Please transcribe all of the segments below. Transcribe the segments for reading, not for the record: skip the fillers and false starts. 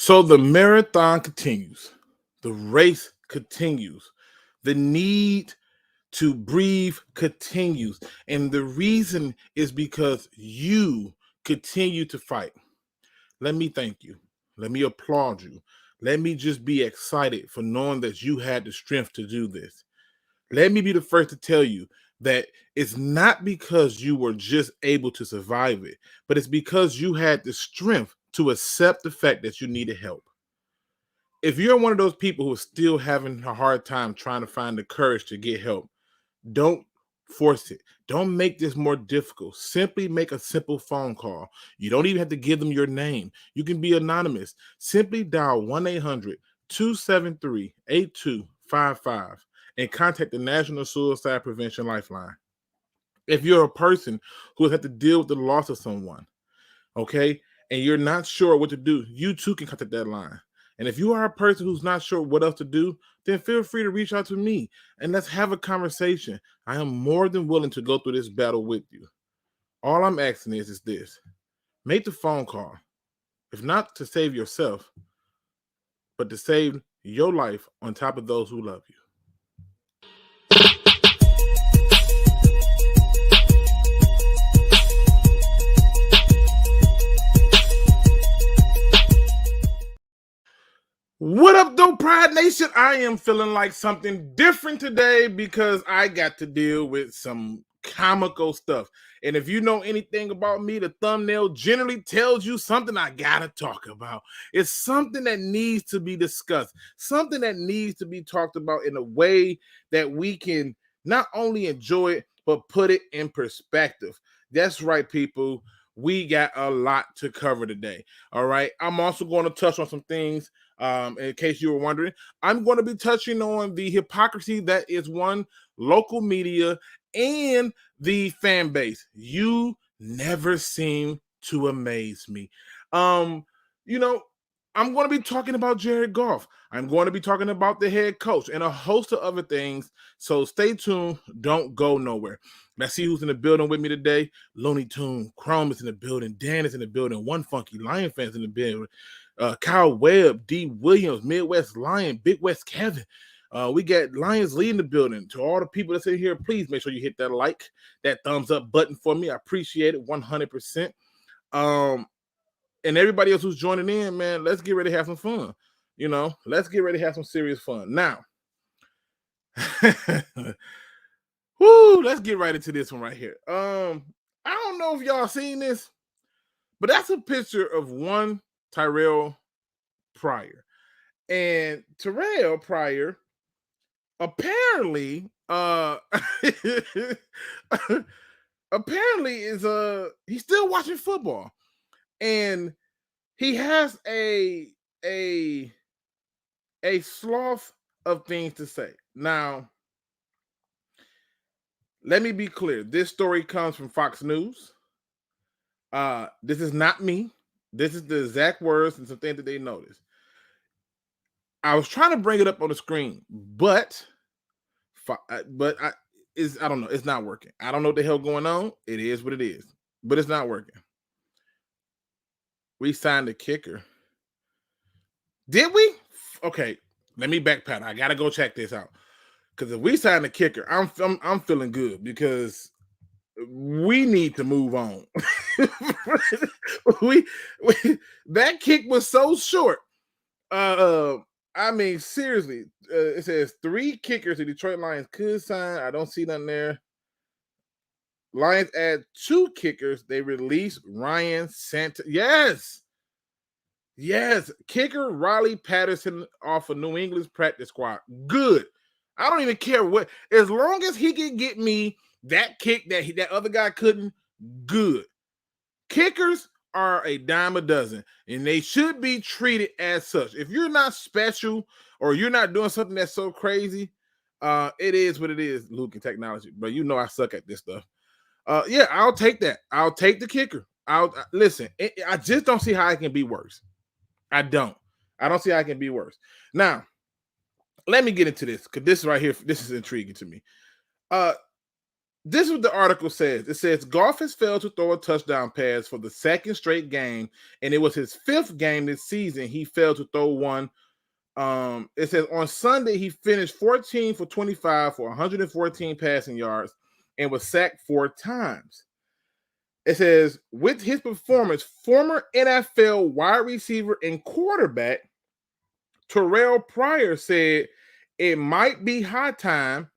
So the marathon continues. The race continues. The need to breathe continues. And the reason is because you continue to fight. Let me thank you. Let me applaud you. Let me just be excited for knowing that you had the strength to do this. Let me be the first to tell you that it's not because you were just able to survive it, but it's because you had the strength to accept the fact that you needed help. If you're one of those people who are still having a hard time trying to find the courage to get help, don't force it. Don't make this more difficult. Simply make a simple phone call. You don't even have to give them your name. You can be anonymous. Simply dial 1-800-273-8255 and contact the National Suicide Prevention Lifeline. If you're a person who has had to deal with the loss of someone, okay, and you're not sure what to do, you too can contact that line. And if you are a person who's not sure what else to do, then feel free to reach out to me and let's have a conversation. I am more than willing to go through this battle with you. All I'm asking is this. Make the phone call. If not to save yourself, but to save your life on top of those who love you. What up, though, Pride Nation? I am feeling like something different today because I got to deal with some comical stuff. And if you know anything about me, the thumbnail generally tells you something I gotta talk about. It's something that needs to be discussed, something that needs to be talked about in a way that we can not only enjoy it, but put it in perspective. That's right, people. We got a lot to cover today. All right. I'm also going to touch on some things. In case you were wondering, I'm going to be touching on the hypocrisy that is one local media and the fan base. You never seem to amaze me. I'm going to be talking about Jared Goff. I'm going to be talking about the head coach and a host of other things. So stay tuned. Don't go nowhere. Let's see who's in the building with me today. Looney Tune, Chrome is in the building. Dan is in the building. One Funky Lion fans in the building. Kyle Webb, D. Williams, Midwest Lion, Big West Kevin. We got Lions leading the building. To all the people that's in here, please make sure you hit that like, that thumbs up button for me. I appreciate it 100%. And everybody else who's joining in, man, let's get ready to have some fun. Let's get ready to have some serious fun. Now, let's get right into this one right here. I don't know if y'all seen this, but that's a picture of one Tyrell Pryor. And Tyrell Pryor apparently is he's still watching football. And he has a slough of things to say. Now, let me be clear. This story comes from Fox News. This is not me. This is the exact words and some things that they noticed. I was trying to bring it up on the screen, but I don't know. It's not working. I don't know what the hell going on. It is what it is, but it's not working. We signed a kicker. Did we? Okay, let me backpedal. I gotta go check this out. Because if we signed a kicker, I'm feeling good because we need to move on. That kick was so short. I mean, seriously, it says 3 kickers the Detroit Lions could sign. I don't see nothing there. Lions add 2 kickers. They release Ryan Santa. Yes. Kicker Riley Patterson off of New England's practice squad. Good. I don't even care what. As long as he can get me that kick that other guy couldn't, good. Kickers are a dime a dozen, and they should be treated as such. If you're not special or you're not doing something that's so crazy, it is what it is, Luke and technology. But you know I suck at this stuff. Yeah, I'll take that. I'll take the kicker. Listen. I just don't see how it can be worse. I don't see how it can be worse. Now, let me get into this because this right here, this is intriguing to me. This is what the article says. It says Goff has failed to throw a touchdown pass for the second straight game, and it was his fifth game this season. He failed to throw one. It says on Sunday he finished 14 for 25 for 114 passing yards and was sacked 4 times. It says with his performance, former NFL wide receiver and quarterback Tyrell Pryor said it might be high time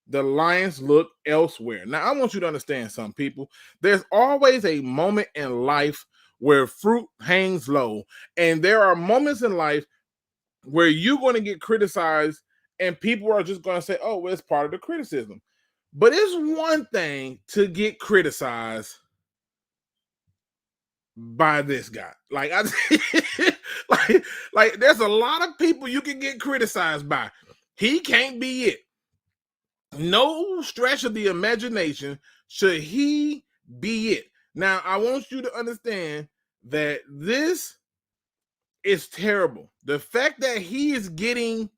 the Lions look elsewhere. Now, I want you to understand something, people. There's always a moment in life where fruit hangs low, and there are moments in life where you're going to get criticized, and people are just going to say, oh, well, it's part of the criticism. But it's one thing to get criticized by this guy. Like, like there's a lot of people you can get criticized by. He can't be it. No stretch of the imagination should he be it. Now, I want you to understand that this is terrible. The fact that he is getting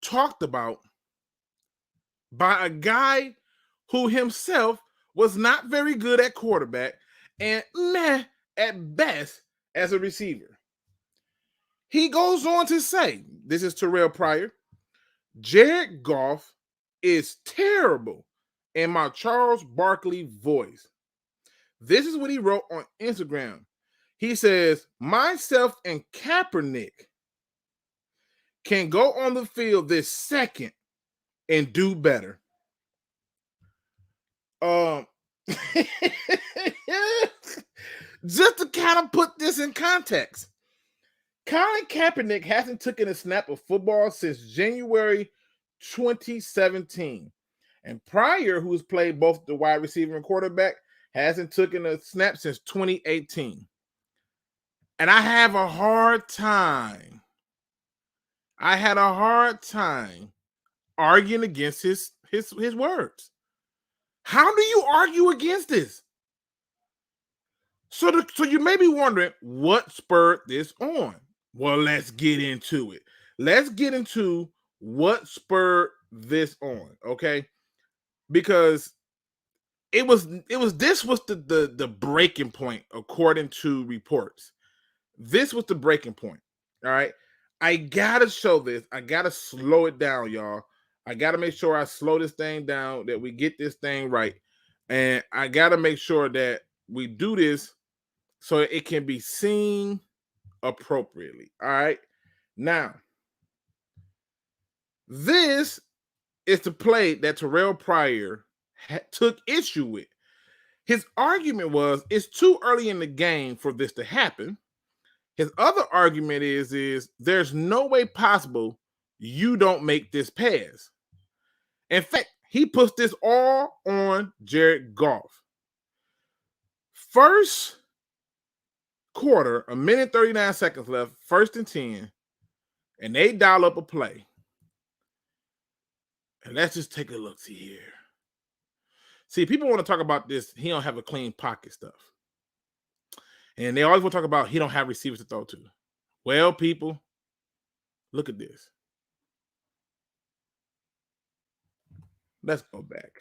talked about by a guy who himself was not very good at quarterback and meh at best as a receiver. He goes on to say, this is Tyrell Pryor, Jared Goff is terrible in my Charles Barkley voice. This is what he wrote on Instagram. He says, myself and Kaepernick can go on the field this second and do better. Just to kind of put this in context, Colin Kaepernick hasn't taken a snap of football since January 2017. And Pryor, who's played both the wide receiver and quarterback, hasn't taken a snap since 2018. And I have a hard time. I had a hard time arguing against his words. How do you argue against this? So you may be wondering what spurred this on. Well, let's get into it. Let's get into what spurred this on, okay? Because this was the breaking point according to reports. This was the breaking point. All right. I gotta show this. I gotta slow it down, y'all. I gotta make sure I slow this thing down, that we get this thing right. And I gotta make sure that we do this so it can be seen appropriately. All right. Now, this is the play that Tyrell Pryor took issue with. His argument was it's too early in the game for this to happen. His other argument is there's no way possible you don't make this pass. In fact, he puts this all on Jared Goff. First quarter, 1:39 seconds left, 1st and 10, and they dial up a play. And let's just take a look-see here. See, people want to talk about this, he don't have a clean pocket stuff. And they always want to talk about he don't have receivers to throw to. Well, people, look at this. Let's go back.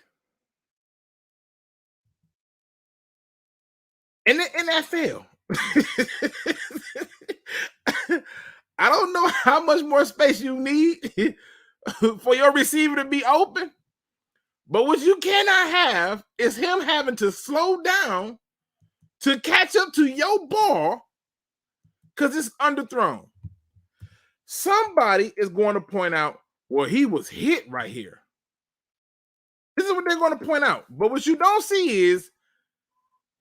And that failed. I don't know how much more space you need for your receiver to be open. But what you cannot have is him having to slow down to catch up to your ball because it's underthrown. Somebody is going to point out, well, he was hit right here. This is what they're going to point out. But what you don't see is,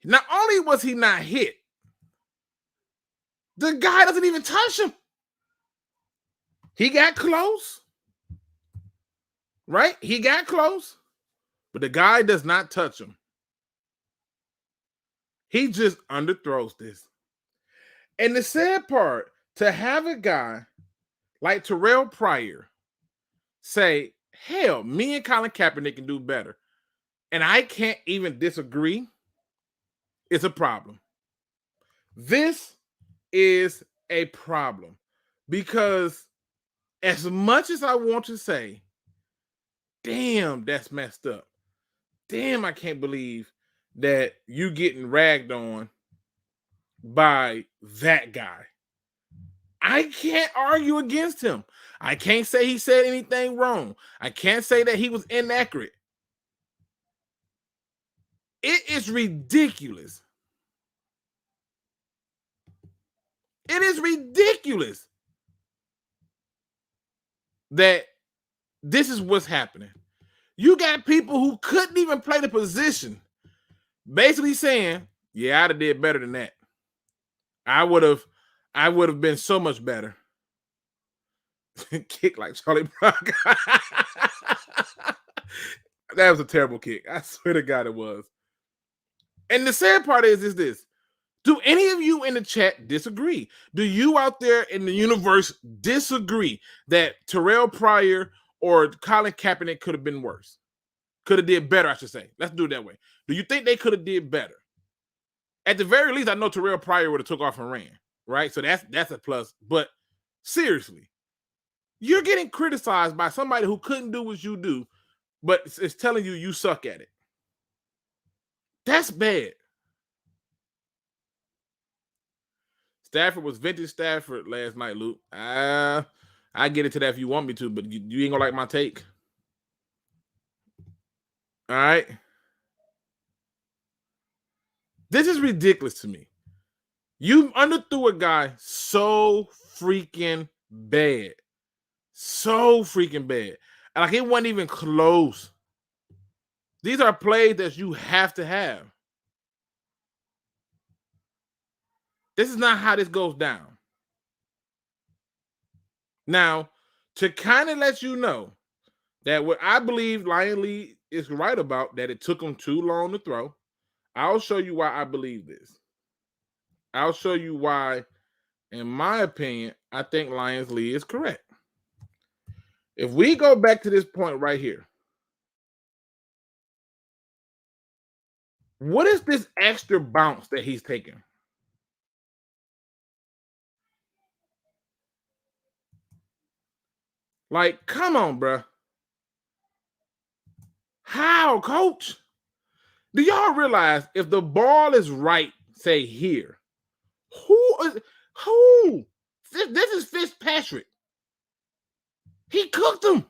not only was he not hit, the guy doesn't even touch him. He got close, right? He got close, but the guy does not touch him. He just underthrows this. And the sad part, to have a guy like Tyrell Pryor say, hell, me and Colin Kaepernick can do better, and I can't even disagree, it's a problem. This is a problem because as much as I want to say, damn, that's messed up. damn, I can't believe that you getting ragged on by that guy. I can't argue against him. I can't say he said anything wrong. I can't say that he was inaccurate. It is ridiculous. It is ridiculous that this is what's happening. You got people who couldn't even play the position basically saying, yeah, I'd have did better than that. I would have been so much better. Kick like Charlie Brown. That was a terrible kick. I swear to God it was. And the sad part is this. Do any of you in the chat disagree? Do you out there in the universe disagree that Tyrell, Pryor, or Colin Kaepernick could have been worse? Could have did better, I should say. Let's do it that way. Do you think they could have did better? At the very least, I know Tyrell Pryor would have took off and ran, right? So that's a plus. But seriously, you're getting criticized by somebody who couldn't do what you do, but it's telling you suck at it. That's bad. Stafford was vintage Stafford last night, Luke. I get into that if you want me to, but you ain't gonna like my take. All right. This is ridiculous to me. You underthrew a guy so freaking bad. So freaking bad. Like it wasn't even close. These are plays that you have to have. This is not how this goes down. Now, to kind of let you know that what I believe Lion Lee is right about, that it took him too long to throw, I'll show you why I believe this. I'll show you why, in my opinion, I think Lions Lee is correct. If we go back to this point right here, what is this extra bounce that he's taking? Like, come on, bro. How, coach? Do y'all realize if the ball is right, say here, who? This is Fitzpatrick. He cooked him.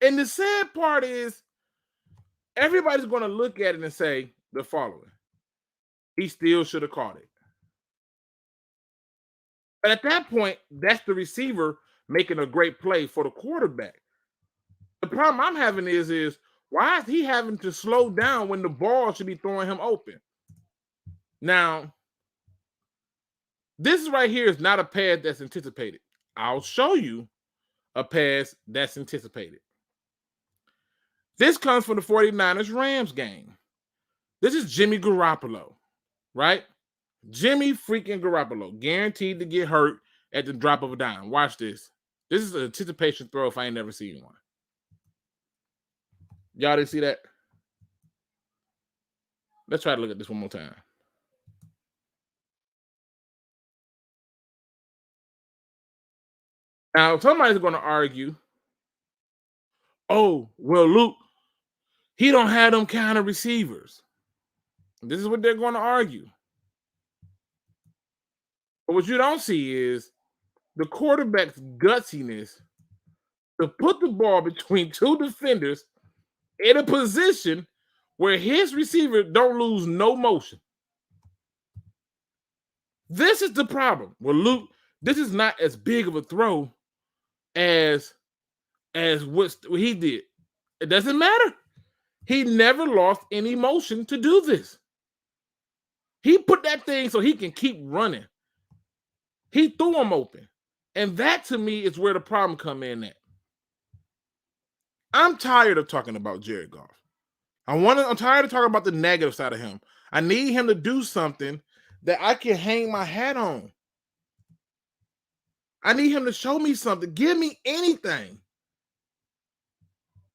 And the sad part is everybody's going to look at it and say the following. He still should have caught it. But at that point, that's the receiver making a great play for the quarterback. The problem I'm having is why is he having to slow down when the ball should be throwing him open? Now, this right here is not a pass that's anticipated. I'll show you a pass that's anticipated. This comes from the 49ers-Rams game. This is Jimmy Garoppolo, right? Jimmy freaking Garoppolo, guaranteed to get hurt at the drop of a dime. Watch this. This is an anticipation throw if I ain't never seen one. Y'all didn't see that? Let's try to look at this one more time. Now, somebody's going to argue, oh, well, Luke, he don't have them kind of receivers. This is what they're going to argue. But what you don't see is the quarterback's gutsiness to put the ball between two defenders in a position where his receiver don't lose no motion. This is the problem. Well, Luke, this is not as big of a throw as what he did. It doesn't matter. He never lost any motion to do this. He put that thing so he can keep running. He threw him open. And that, to me, is where the problem come in at. I'm tired of talking about Jared Goff. I'm tired of talking about the negative side of him. I need him to do something that I can hang my hat on. I need him to show me something. Give me anything.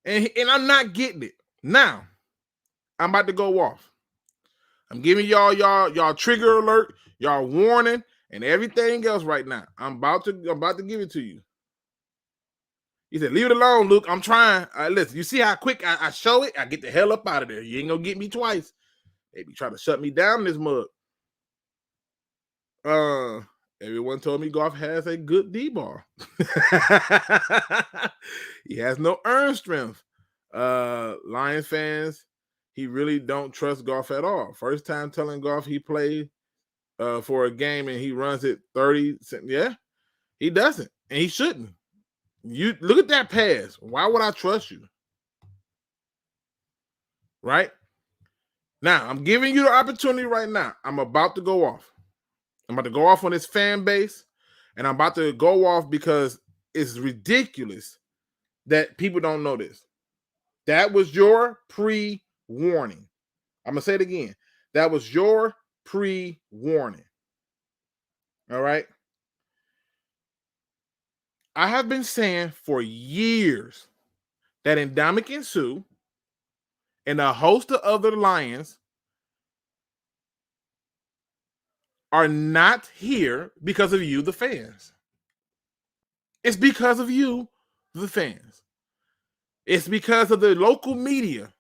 And I'm not getting it. Now, I'm about to go off. I'm giving y'all trigger alert, y'all warning, and everything else right now. I'm about to give it to you. He said, leave it alone, Luke. I'm trying. Listen, you see how quick I show it? I get the hell up out of there. You ain't going to get me twice. They be trying to shut me down in this mug. Everyone told me Goff has a good D-ball. He has no earned strength. Lions fans, he really don't trust Goff at all. First time telling Goff he played for a game and he runs it 30. Yeah, he doesn't. And he shouldn't. You look at that pass. Why would I trust you? Right? Now, I'm giving you the opportunity right now. I'm about to go off. I'm about to go off on this fan base, and I'm about to go off because it's ridiculous that people don't know this. That was your pre-warning. I'm going to say it again. That was your pre-warning. All right? I have been saying for years that Ndamukong Suh and a host of other Lions are not here because of you, the fans. It's because of you, the fans. It's because of the local media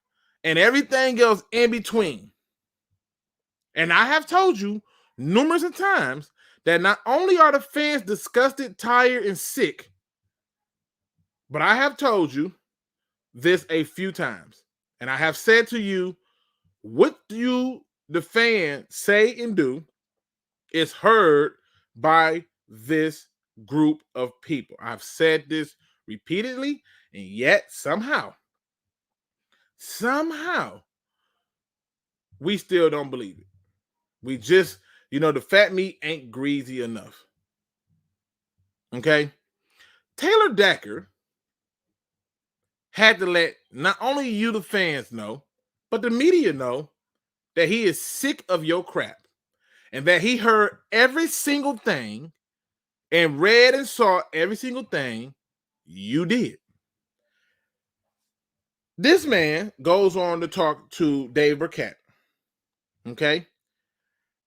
and everything else in between. And I have told you numerous of times that not only are the fans disgusted, tired, and sick, but I have told you this a few times. And I have said to you, what you, the fan, say and do is heard by this group of people. I've said this repeatedly, and yet somehow, we still don't believe it. We just, the fat meat ain't greasy enough. Okay? Taylor Decker had to let not only you, the fans, know, but the media know that he is sick of your crap and that he heard every single thing and read and saw every single thing you did. This man goes on to talk to Dave Burkett, okay?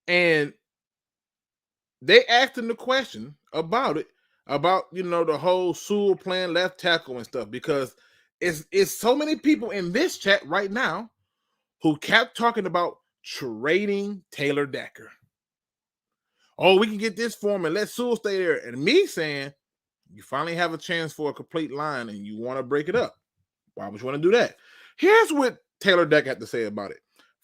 And they asked him the question about it, about, the whole Sewell playing left tackle and stuff, because it's so many people in this chat right now who kept talking about trading Taylor Decker. Oh, we can get this for him and let Sewell stay there. And me saying, you finally have a chance for a complete line and you want to break it up. Why would you want to do that? Here's what Taylor Decker had to say about it.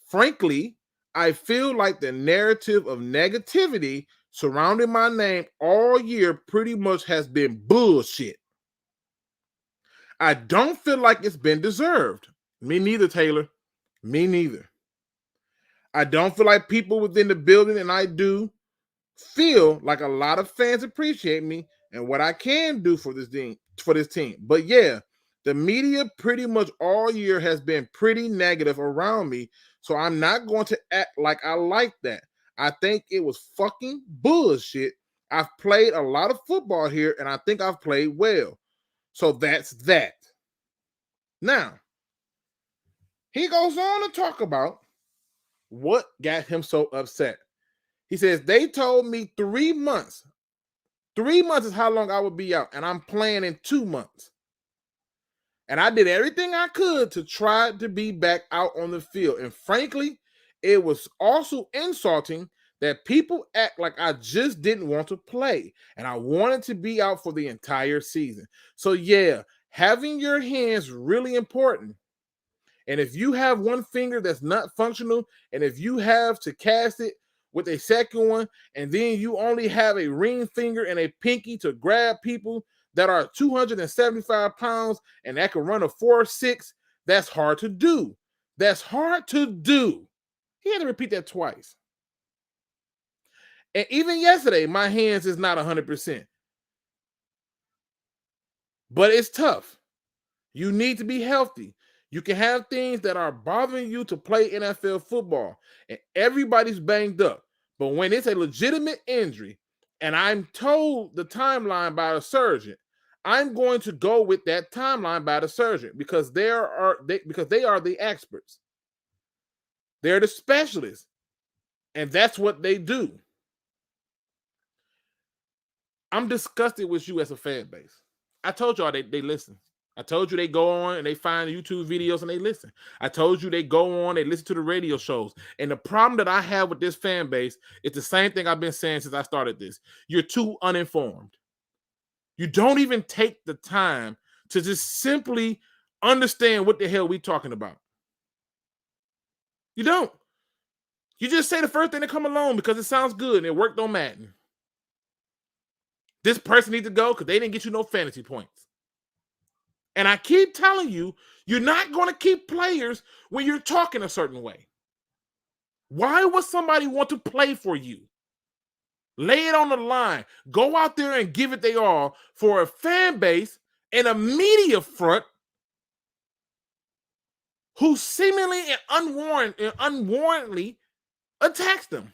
Frankly, I feel like the narrative of negativity surrounding my name all year pretty much has been bullshit. I don't feel like it's been deserved. Me neither, Taylor. Me neither. I don't feel like people within the building, and I do feel like a lot of fans appreciate me and what I can do for this team. But yeah, the media pretty much all year has been pretty negative around me, so I'm not going to act like I like that. I think it was fucking bullshit. I've played a lot of football here, and I think I've played well. So that's that. Now, he goes on to talk about what got him so upset. He says, they told me 3 months. 3 months is how long I would be out, and I'm playing in 2 months. And I did everything I could to try to be back out on the field. And frankly, it was also insulting that people act like I just didn't want to play and I wanted to be out for the entire season. So yeah, having your hands really important. And if you have one finger that's not functional, and if you have to cast it with a second one, and then you only have a ring finger and a pinky to grab people that are 275 pounds and that can run a 4.6, that's hard to do. That's hard to do. He had to repeat that twice. And even yesterday, my hands is not 100%. But it's tough. You need to be healthy. You can have things that are bothering you to play NFL football, and everybody's banged up. But when it's a legitimate injury, and I'm told the timeline by a surgeon, I'm going to go with that timeline by the surgeon because they are the experts. They're the specialists, and that's what they do. I'm disgusted with you as a fan base. I told y'all they listen. I told you they go on and they find YouTube videos and they listen. I told you they go on, they listen to the radio shows. And the problem that I have with this fan base is the same thing I've been saying since I started this. You're too uninformed. You don't even take the time to just simply understand what the hell we talking about. You don't. You just say the first thing that come along because it sounds good and it worked on Madden. This person needs to go because they didn't get you no fantasy points. And I keep telling you, you're not going to keep players when you're talking a certain way. Why would somebody want to play for you? Lay it on the line. Go out there and give it they all for a fan base and a media front who seemingly and unwarrantedly attacks them.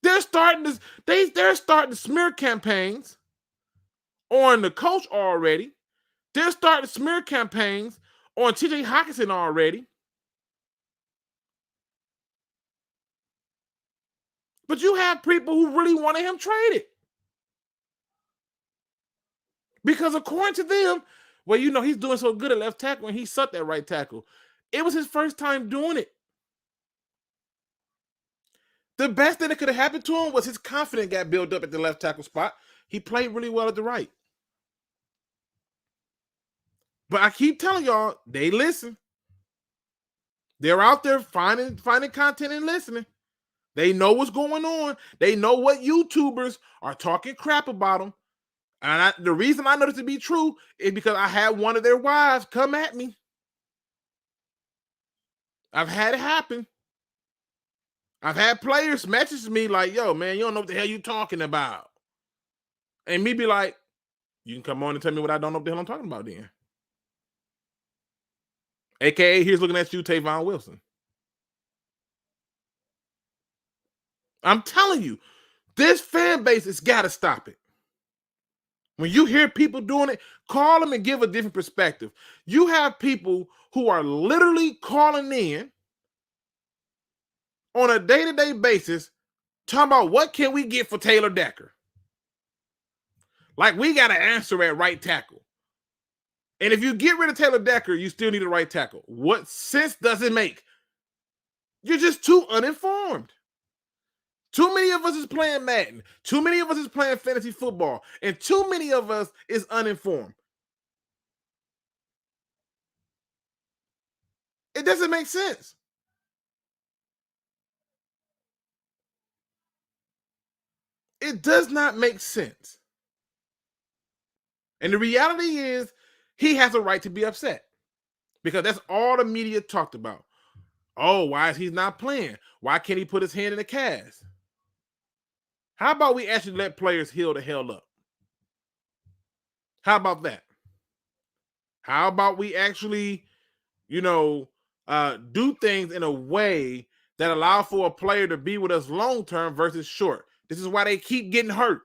They're starting smear campaigns on the coach already. They're starting smear campaigns on TJ Hockenson already. But you have people who really wanted him traded. Because according to them, well, you know, he's doing so good at left tackle and he sucked at right tackle. It was his first time doing it. The best thing that could have happened to him was his confidence got built up at the left tackle spot. He played really well at the right. But I keep telling y'all, they listen. They're out there finding content and listening. They know what's going on. They know what YouTubers are talking crap about them. And the reason I know this to be true is because I had one of their wives come at me. I've had it happen. I've had players message me like, yo, man, you don't know what the hell you talking about. And me be like, you can come on and tell me what I don't know what the hell I'm talking about then. AKA, here's looking at you, Tavon Wilson. I'm telling you, this fan base has got to stop it. When you hear people doing it, call them and give a different perspective. You have people who are literally calling in on a day-to-day basis talking about what can we get for Taylor Decker. Like we got to answer at right tackle. And if you get rid of Taylor Decker, you still need a right tackle. What sense does it make? You're just too uninformed. Too many of us is playing Madden. Too many of us is playing fantasy football. And too many of us is uninformed. It doesn't make sense. It does not make sense. And the reality is, he has a right to be upset. Because that's all the media talked about. Oh, why is he not playing? Why can't he put his hand in the cast? How about we actually let players heal the hell up? How about that? How about we actually, do things in a way that allow for a player to be with us long-term versus short? This is why they keep getting hurt.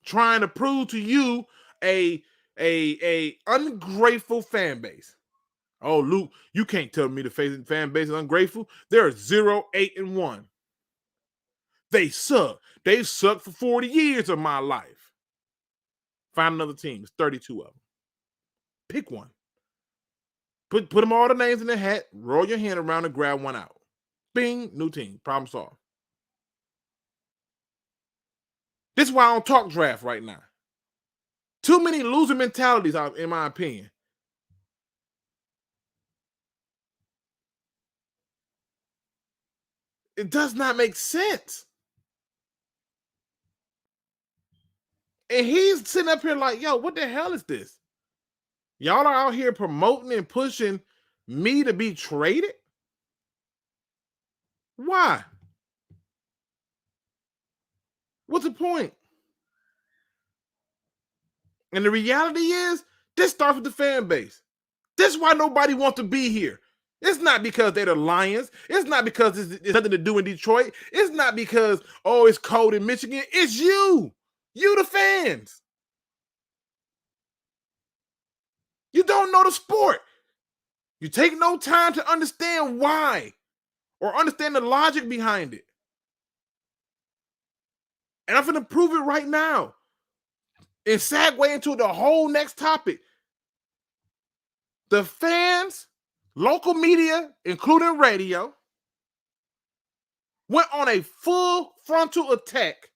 Trying to prove to you a ungrateful fan base. Oh, Luke, you can't tell me the fan base is ungrateful. They're 0-8-1. They suck. They've sucked for 40 years of my life. Find another team. It's 32 of them. Pick one. Put them all the names in the hat. Roll your hand around and grab one out. Bing, new team. Problem solved. This is why I don't talk draft right now. Too many loser mentalities, in my opinion. It does not make sense. And he's sitting up here like, yo, what the hell is this? Y'all are out here promoting and pushing me to be traded? Why? What's the point? And the reality is, this starts with the fan base. This is why nobody wants to be here. It's not because they're the Lions. It's not because it's nothing to do in Detroit. It's not because, it's cold in Michigan. It's you. You, the fans. You don't know the sport. You take no time to understand why or understand the logic behind it. And I'm going to prove it right now. And segue into the whole next topic. The fans, local media, including radio, went on a full frontal attack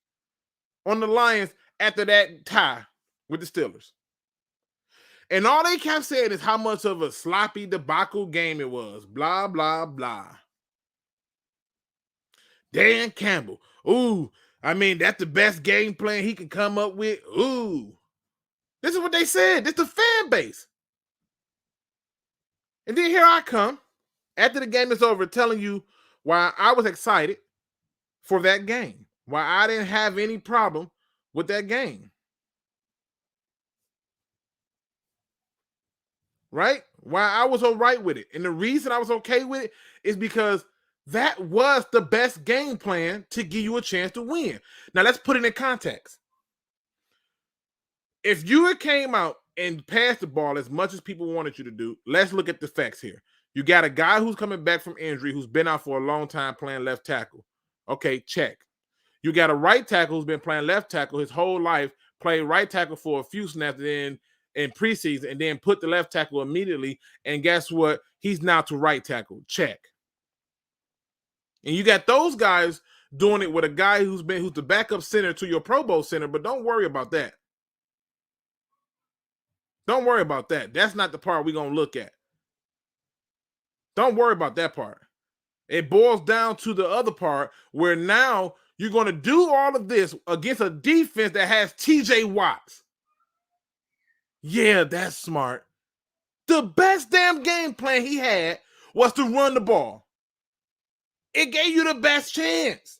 on the Lions after that tie with the Steelers. And all they kept saying is how much of a sloppy debacle game it was. Blah, blah, blah. Dan Campbell. Ooh, I mean, that's the best game plan he could come up with. Ooh. This is what they said. This is the fan base. And then here I come, after the game is over, telling you why I was excited for that game. Why I didn't have any problem with that game. Right? Why I was all right with it. And the reason I was okay with it is because that was the best game plan to give you a chance to win. Now, let's put it in context. If you had came out and passed the ball as much as people wanted you to do, let's look at the facts here. You got a guy who's coming back from injury who's been out for a long time playing left tackle. Okay, check. You got a right tackle who's been playing left tackle his whole life, played right tackle for a few snaps in preseason, and then put the left tackle immediately. And guess what? He's now to right tackle. Check. And you got those guys doing it with a guy who's the backup center to your Pro Bowl center, but don't worry about that. Don't worry about that. That's not the part we're going to look at. Don't worry about that part. It boils down to the other part where now you're going to do all of this against a defense that has TJ Watts. Yeah, that's smart. The best damn game plan he had was to run the ball. It gave you the best chance.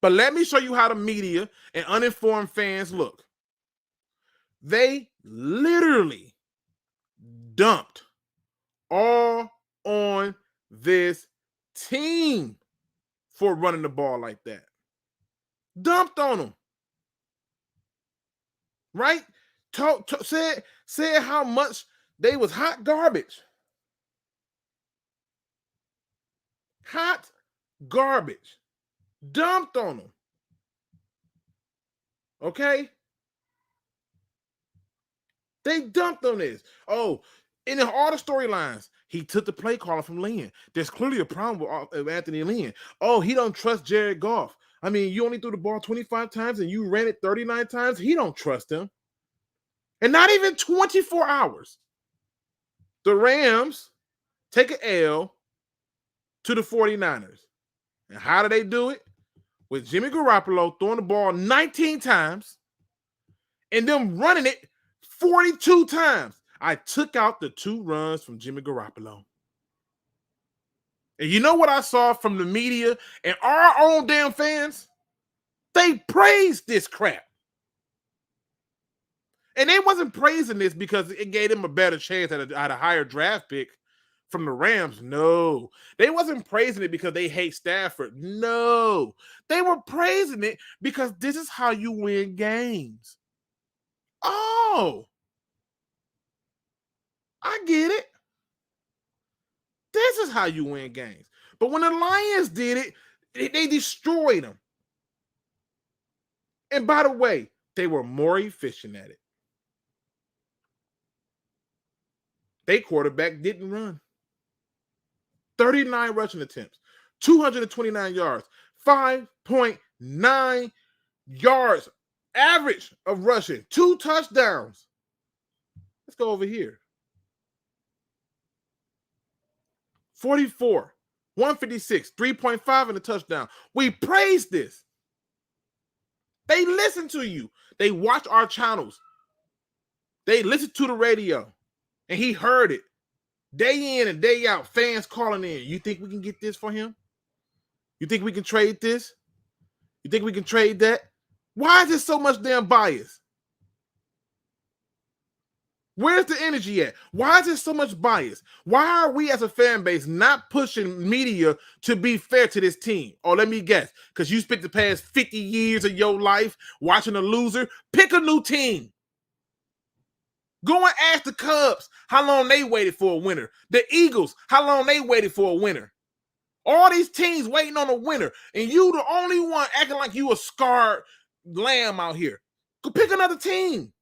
But let me show you how the media and uninformed fans look. They literally dumped all on this team for running the ball like that. Dumped on them. Right? Said how much they was hot garbage. Hot garbage. Dumped on them. Okay? They dumped on this. Oh, in all the storylines, he took the play caller from Lynn. There's clearly a problem with Anthony Lynn. Oh, he don't trust Jared Goff. I mean, you only threw the ball 25 times and you ran it 39 times. He don't trust him. And not even 24 hours. The Rams take an L to the 49ers. And how do they do it? With Jimmy Garoppolo throwing the ball 19 times and them running it 42 times. I took out the 2 runs from Jimmy Garoppolo. And you know what I saw from the media and our own damn fans? They praised this crap. And they wasn't praising this because it gave them a better chance at a higher draft pick from the Rams. No. They wasn't praising it because they hate Stafford. No. They were praising it because this is how you win games. Oh. I get it. This is how you win games. But when the Lions did it, they destroyed them. And by the way, they were more efficient at it. Their quarterback didn't run. 39 rushing attempts, 229 yards, 5.9 yards average of rushing, 2 touchdowns. Let's go over here. 44, 156, 3.5 in the touchdown. We praise this. They listen to you. They watch our channels. They listen to the radio. And he heard it. Day in and day out, fans calling in. You think we can get this for him? You think we can trade this? You think we can trade that? Why is there so much damn bias? Where's the energy at? Why is there so much bias? Why are we as a fan base not pushing media to be fair to this team? Oh, let me guess. Because you spent the past 50 years of your life watching a loser. Pick a new team. Go and ask the Cubs how long they waited for a winner. The Eagles, how long they waited for a winner. All these teams waiting on a winner, and you the only one acting like you a scarred lamb out here. Go pick another team.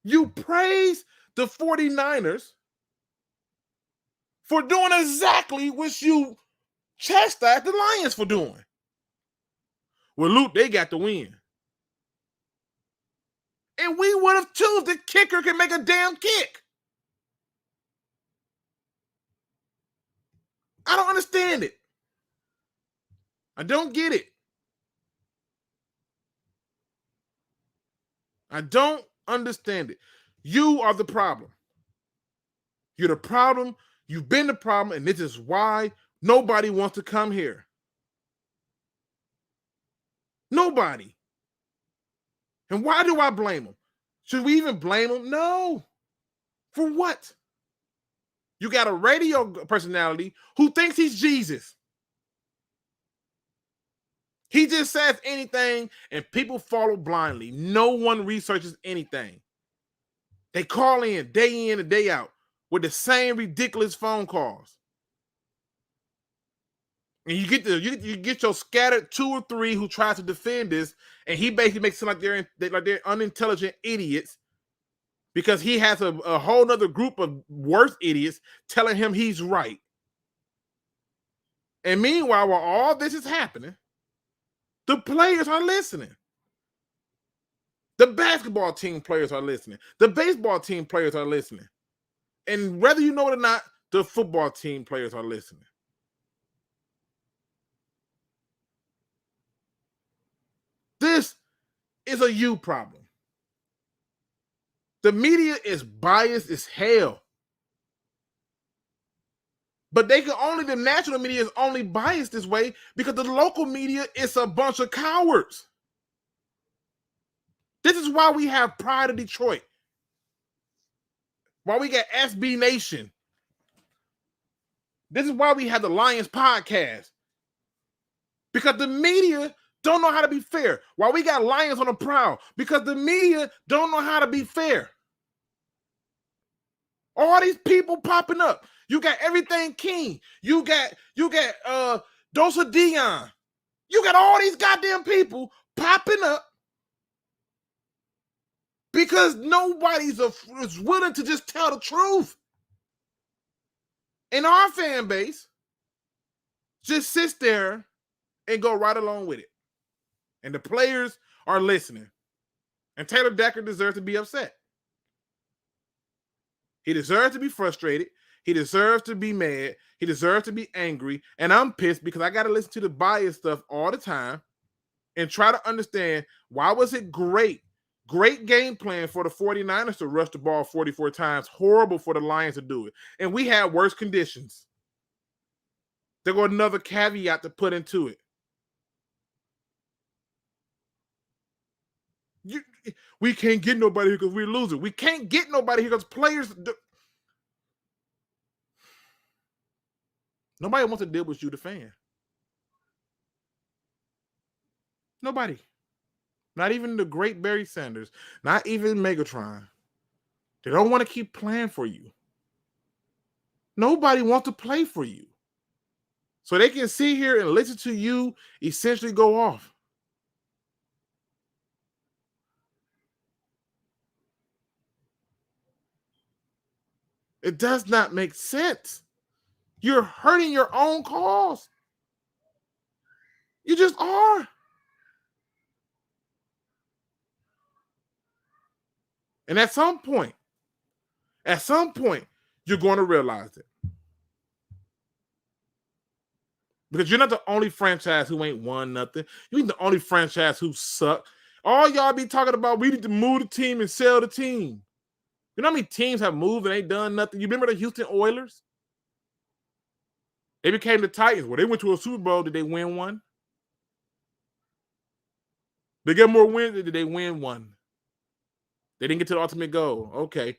You praise the 49ers for doing exactly what you chastised the Lions for doing. Well, Luke, they got the win. And we would have too if the kicker can make a damn kick. I don't understand it. I don't get it. I don't understand it. You are the problem. You're the problem. You've been the problem, and this is why nobody wants to come here. Nobody. And why do I blame them? Should we even blame them? No. For what? You got a radio personality who thinks he's Jesus. He just says anything and people follow blindly. No one researches anything. They call in and day out with the same ridiculous phone calls. And you get your scattered 2 or 3 who try to defend this, and he basically makes it like they're unintelligent idiots because he has a whole other group of worse idiots telling him he's right. And meanwhile, while all this is happening, the players are listening. The basketball team players are listening. The baseball team players are listening. And whether you know it or not, the football team players are listening. This is a you problem. The media is biased as hell. But the national media is only biased this way because the local media is a bunch of cowards. This is why we have Pride of Detroit. Why we got SB Nation. This is why we have the Lions podcast. Because the media don't know how to be fair. Why we got Lions on the Prowl? Because the media don't know how to be fair. All these people popping up. You got everything King. You got Dosa Dion. You got all these goddamn people popping up because nobody's is willing to just tell the truth. And our fan base just sits there and go right along with it. And the players are listening. And Taylor Decker deserves to be upset. He deserves to be frustrated. He deserves to be mad. He deserves to be angry. And I'm pissed because I got to listen to the bias stuff all the time and try to understand why was it great game plan for the 49ers to rush the ball 44 times, horrible for the Lions to do it. And we had worse conditions. There was another caveat to put into it. We can't get nobody here because we're losing. We can't get nobody here because players... Nobody wants to deal with you, the fan. Nobody. Not even the great Barry Sanders. Not even Megatron. They don't want to keep playing for you. Nobody wants to play for you. So they can sit here and listen to you essentially go off. It does not make sense. You're hurting your own cause. You just are. And at some point, you're going to realize it. Because you're not the only franchise who ain't won nothing. You ain't the only franchise who suck. All y'all be talking about, we need to move the team and sell the team. You know how many teams have moved and ain't done nothing? You remember the Houston Oilers? They became the Titans. Well, they went to a Super Bowl. Did they win one? They get more wins. Did they win one? They didn't get to the ultimate goal. Okay.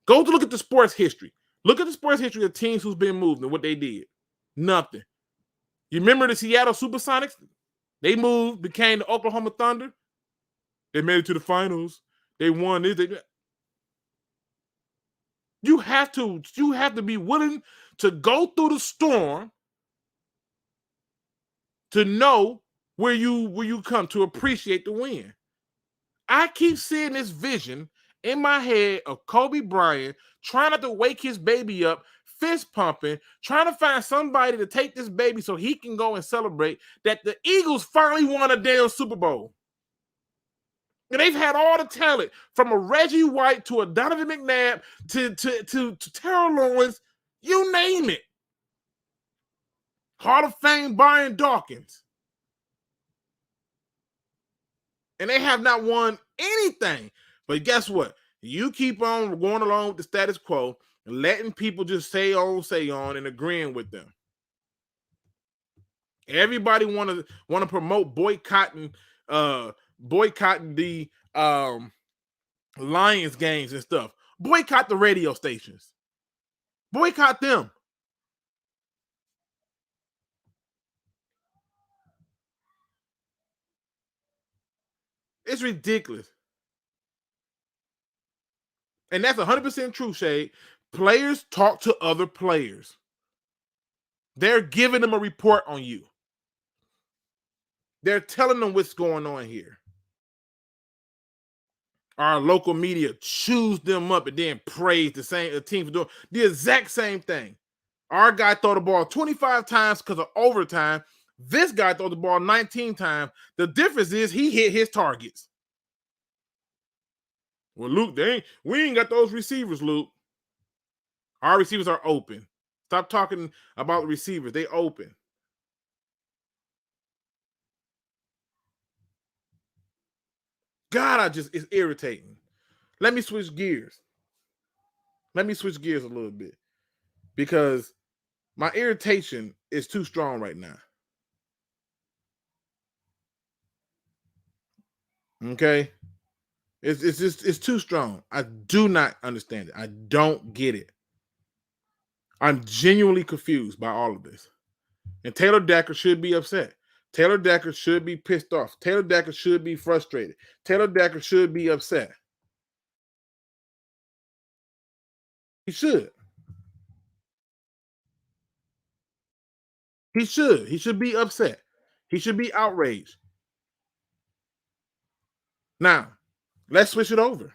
Go to look at the sports history. Look at the sports history of teams who's been moved and what they did. Nothing. You remember the Seattle Supersonics? They moved, became the Oklahoma Thunder. They made it to the finals. They won this. You have to be willing to go through the storm to know where you come to appreciate the win. I keep seeing this vision in my head of Kobe Bryant trying not to wake his baby up, fist pumping, trying to find somebody to take this baby so he can go and celebrate that the Eagles finally won a damn Super Bowl. And they've had all the talent from a Reggie White to a Donovan McNabb to Tyrell Lawrence, you name it. Hall of Fame Brian Dawkins. And they have not won anything. But guess what? You keep on going along with the status quo and letting people just say on, and agreeing with them. Everybody want to promote boycotting the Lions games and stuff. Boycott the radio stations. Boycott them. It's ridiculous. And that's 100% true, Shade. Players talk to other players. They're giving them a report on you. They're telling them what's going on here. Our local media chews them up and then praise the team for doing the exact same thing. Our guy threw the ball 25 times because of overtime. This guy threw the ball 19 times. The difference is he hit his targets. Well, Luke, we ain't got those receivers, Luke. Our receivers are open. Stop talking about the receivers. They open. God, it's irritating. Let me switch gears. Let me switch gears a little bit because my irritation is too strong right now. Okay? It's too strong. I do not understand it. I don't get it. I'm genuinely confused by all of this. And Taylor Decker should be upset. Taylor Decker should be pissed off. Taylor Decker should be frustrated. Taylor Decker should be upset. He should. He should. He should be upset. He should be outraged. Now, let's switch it over.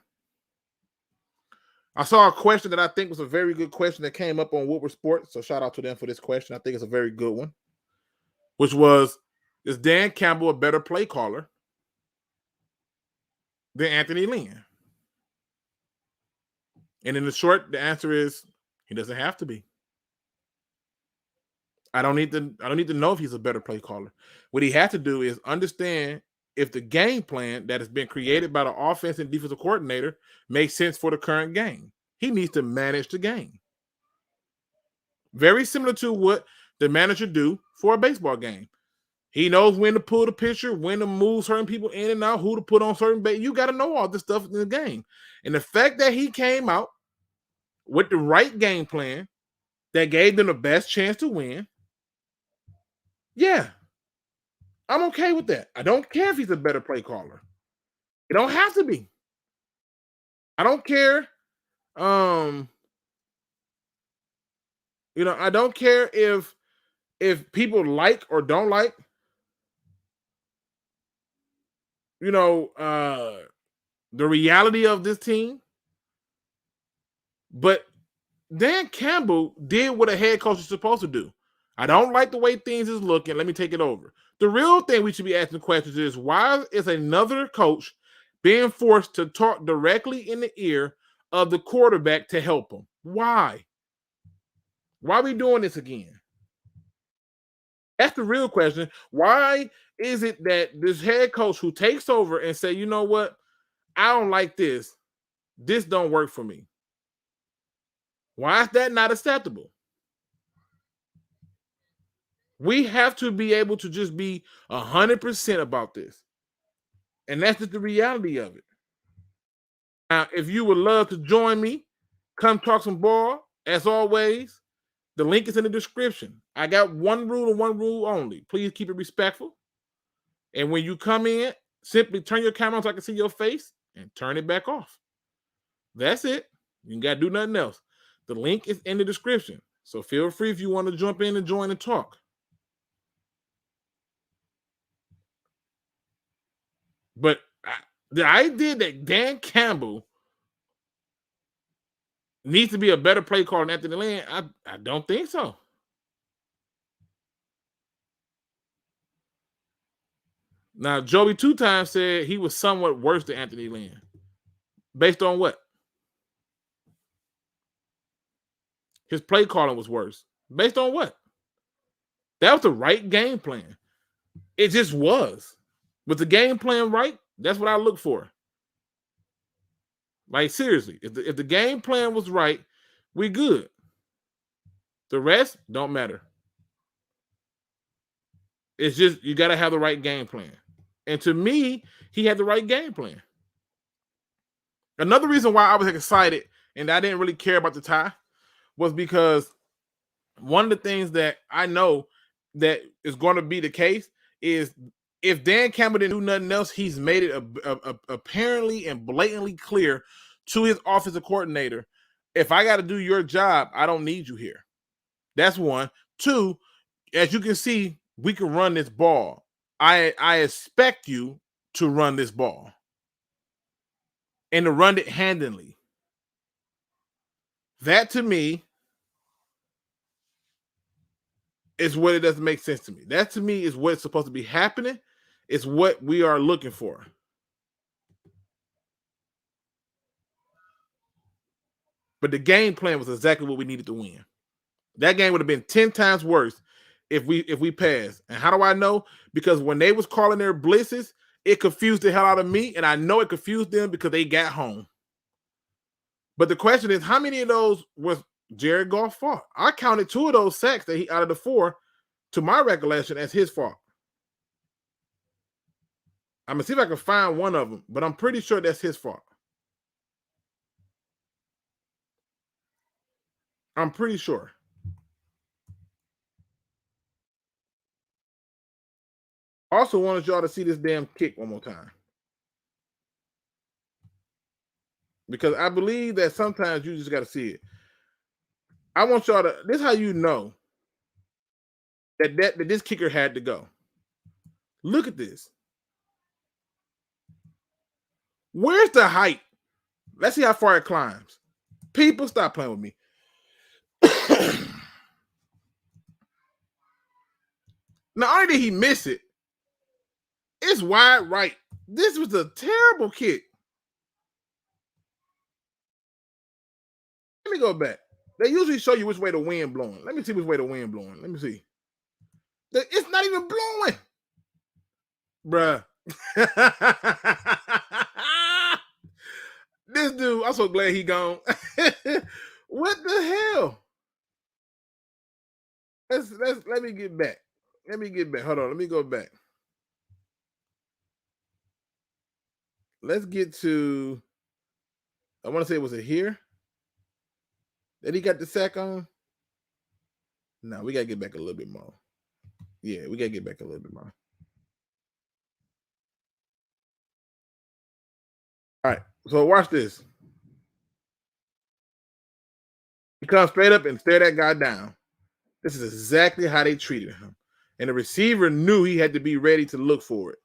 I saw a question that I think was a very good question that came up on Woodward Sports. So shout out to them for this question. I think it's a very good one. Which was, is Dan Campbell a better play caller than Anthony Lynn? And in the short, the answer is he doesn't have to be. I don't need to know if he's a better play caller. What he has to do is understand if the game plan that has been created by the offense and defensive coordinator makes sense for the current game. He needs to manage the game. Very similar to what the manager do for a baseball game. He knows when to pull the pitcher, when to move certain people in and out, who to put on certain base. You got to know all this stuff in the game. And the fact that he came out with the right game plan that gave them the best chance to win, yeah, I'm okay with that. I don't care if he's a better play caller. It don't have to be. I don't care. I don't care if people like or don't like, the reality of this team. But Dan Campbell did what a head coach is supposed to do. I don't like the way things is looking. Let me take it over. The real thing we should be asking questions is, why is another coach being forced to talk directly in the ear of the quarterback to help him? Why? Why are we doing this again? That's the real question. Why is it that this head coach who takes over and say, you know what? I don't like this. This don't work for me. Why is that not acceptable? We have to be able to just be 100% about this. And that's just the reality of it. Now, if you would love to join me, come talk some ball. As always, the link is in the description. I got one rule and one rule only. Please keep it respectful. And when you come in, simply turn your camera on so I can see your face and turn it back off. That's it. You ain't got to do nothing else. The link is in the description. So feel free if you want to jump in and join and talk. But the idea that Dan Campbell needs to be a better play caller than Anthony Lynn, I don't think so. Now, Joey 2 times said he was somewhat worse than Anthony Lynn. Based on what? His play calling was worse. Based on what? That was the right game plan. It just was. With the game plan right, that's what I look for. Like, seriously, if the game plan was right, we good. The rest don't matter. It's just you got to have the right game plan. And to me, he had the right game plan. Another reason why I was excited and I didn't really care about the tie was because one of the things that I know that is going to be the case is if Dan Campbell didn't do nothing else, he's made it apparently and blatantly clear to his offensive coordinator, if I got to do your job, I don't need you here. That's one. Two, as you can see, we can run this ball. I expect you to run this ball and to run it handily. That to me is what it doesn't make sense to me. That to me is what's supposed to be happening. It's what we are looking for. But the game plan was exactly what we needed to win. That game would have been 10 times worse if we passed. And how do I know? Because when they was calling their blitzes, it confused the hell out of me, and I know it confused them because they got home. But the question is, how many of those was Jared Goff fault? I counted 2 of those sacks that he out of the 4, to my recollection, as his fault. I'm gonna see if I can find one of them, but I'm pretty sure that's his fault. I'm pretty sure. Also wanted y'all to see this damn kick one more time. Because I believe that sometimes you just got to see it. I want y'all to, this is how you know that this kicker had to go. Look at this. Where's the height? Let's see how far it climbs. People, stop playing with me. Not only did he miss it, it's wide right. This was a terrible kick. Let me go back. They usually show you which way the wind blowing. Let me see which way the wind blowing. Let me see. It's not even blowing. Bruh. This dude, I'm so glad he gone. What the hell? Let me get back. Let me get back. Hold on. Let me go back. Let's get to, I want to say, was it here that he got the sack on? No, we got to get back a little bit more. Yeah, we got to get back a little bit more. All right, so watch this. He comes straight up and stare that guy down. This is exactly how they treated him. And the receiver knew he had to be ready to look for it.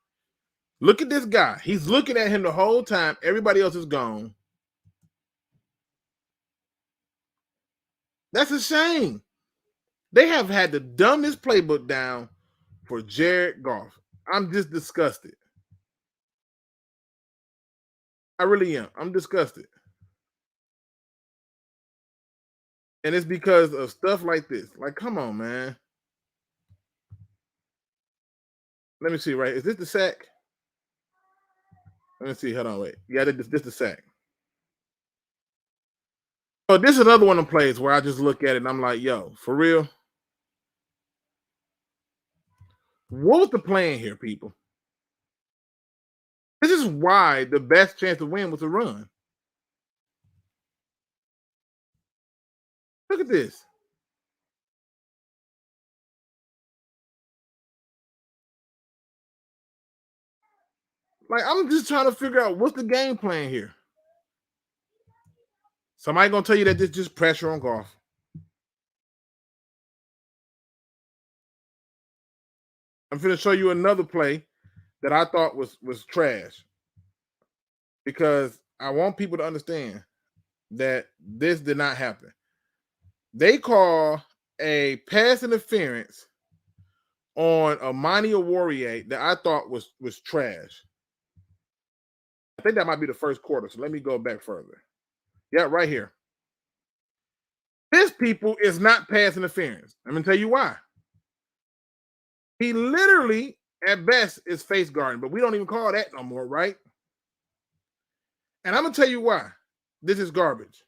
Look at this guy. He's looking at him the whole time. Everybody else is gone. That's a shame. They have had to dumb this playbook down for Jared Goff. I'm just disgusted. I really am. I'm disgusted. And it's because of stuff like this. Like, come on, man. Let me see, right? Is this the sack? Let me see. Hold on, wait. Yeah, this the sack. So this is another one of the plays where I just look at it and I'm like, yo, for real? What was the plan here, people? This is why the best chance to win was to run. Look at this. Like, I'm just trying to figure out what's the game plan here. Somebody gonna tell you that this just pressure on Goff. I'm going to show you another play that I thought was trash, because I want people to understand that this did not happen. They call a pass interference on Amani Oruwariye that I thought was trash. I think that might be the first quarter, so let me go back further. Yeah, right here. This, people, is not pass interference. I'm going to tell you why. He literally, at best, is face guarding, but we don't even call that no more, right? And I'm going to tell you why this is garbage.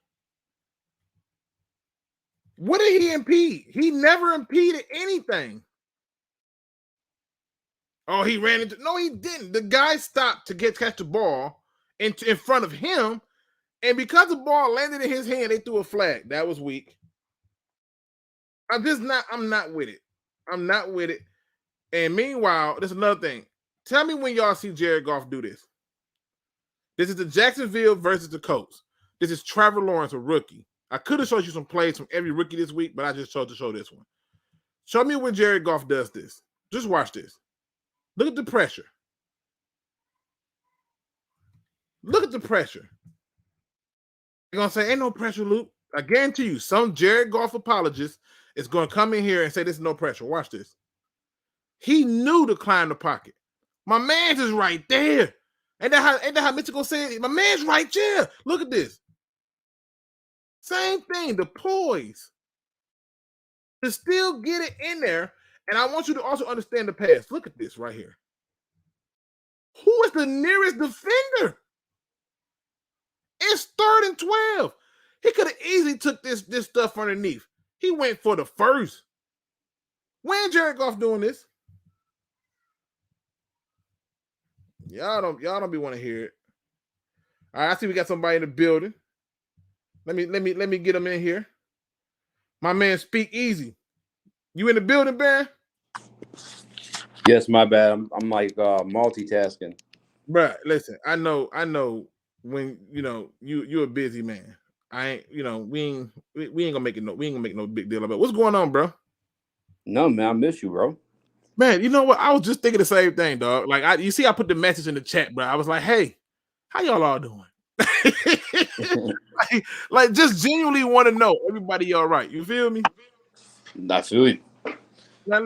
What did he impede? He never impeded anything. Oh, he ran into... No, he didn't. The guy stopped to catch the ball in front of him, and because the ball landed in his hand, they threw a flag. That was weak. I'm not with it. I'm not with it. And meanwhile, there's another thing. Tell me when y'all see Jared Goff do this. This is the Jacksonville versus the Colts. This is Trevor Lawrence, a rookie. I could have showed you some plays from every rookie this week, but I just chose to show this one. Show me when Jared Goff does this. Just watch this. Look at the pressure. Look at the pressure. You're going to say, ain't no pressure, Luke. I guarantee you, some Jared Goff apologist is going to come in here and say this is no pressure. Watch this. He knew to climb the pocket. My man's is right there. Ain't that how Mystical said it? My man's right there. Look at this. Same thing, the poise. To still get it in there. And I want you to also understand the pass. Look at this right here. Who is the nearest defender? It's 3rd and 12. He could have easily took this stuff underneath. He went for the first. When Jared Goff doing this? Y'all don't be want to hear it. All right, I see we got somebody in the building. Let me get him in here. My man, SpeakEZ. You in the building, man? Yes, my bad. I'm like multitasking. Bruh, listen, I know when you're a busy man. I ain't, we ain't gonna make it we ain't gonna make no big deal about it. What's going on, bro? No, man, I miss you, bro. Man, you know what? I was just thinking the same thing, dog. Like, I put the message in the chat, bro. I was like, hey, how y'all all doing? like, just genuinely want to know everybody all right. You feel me? I feel you. Now,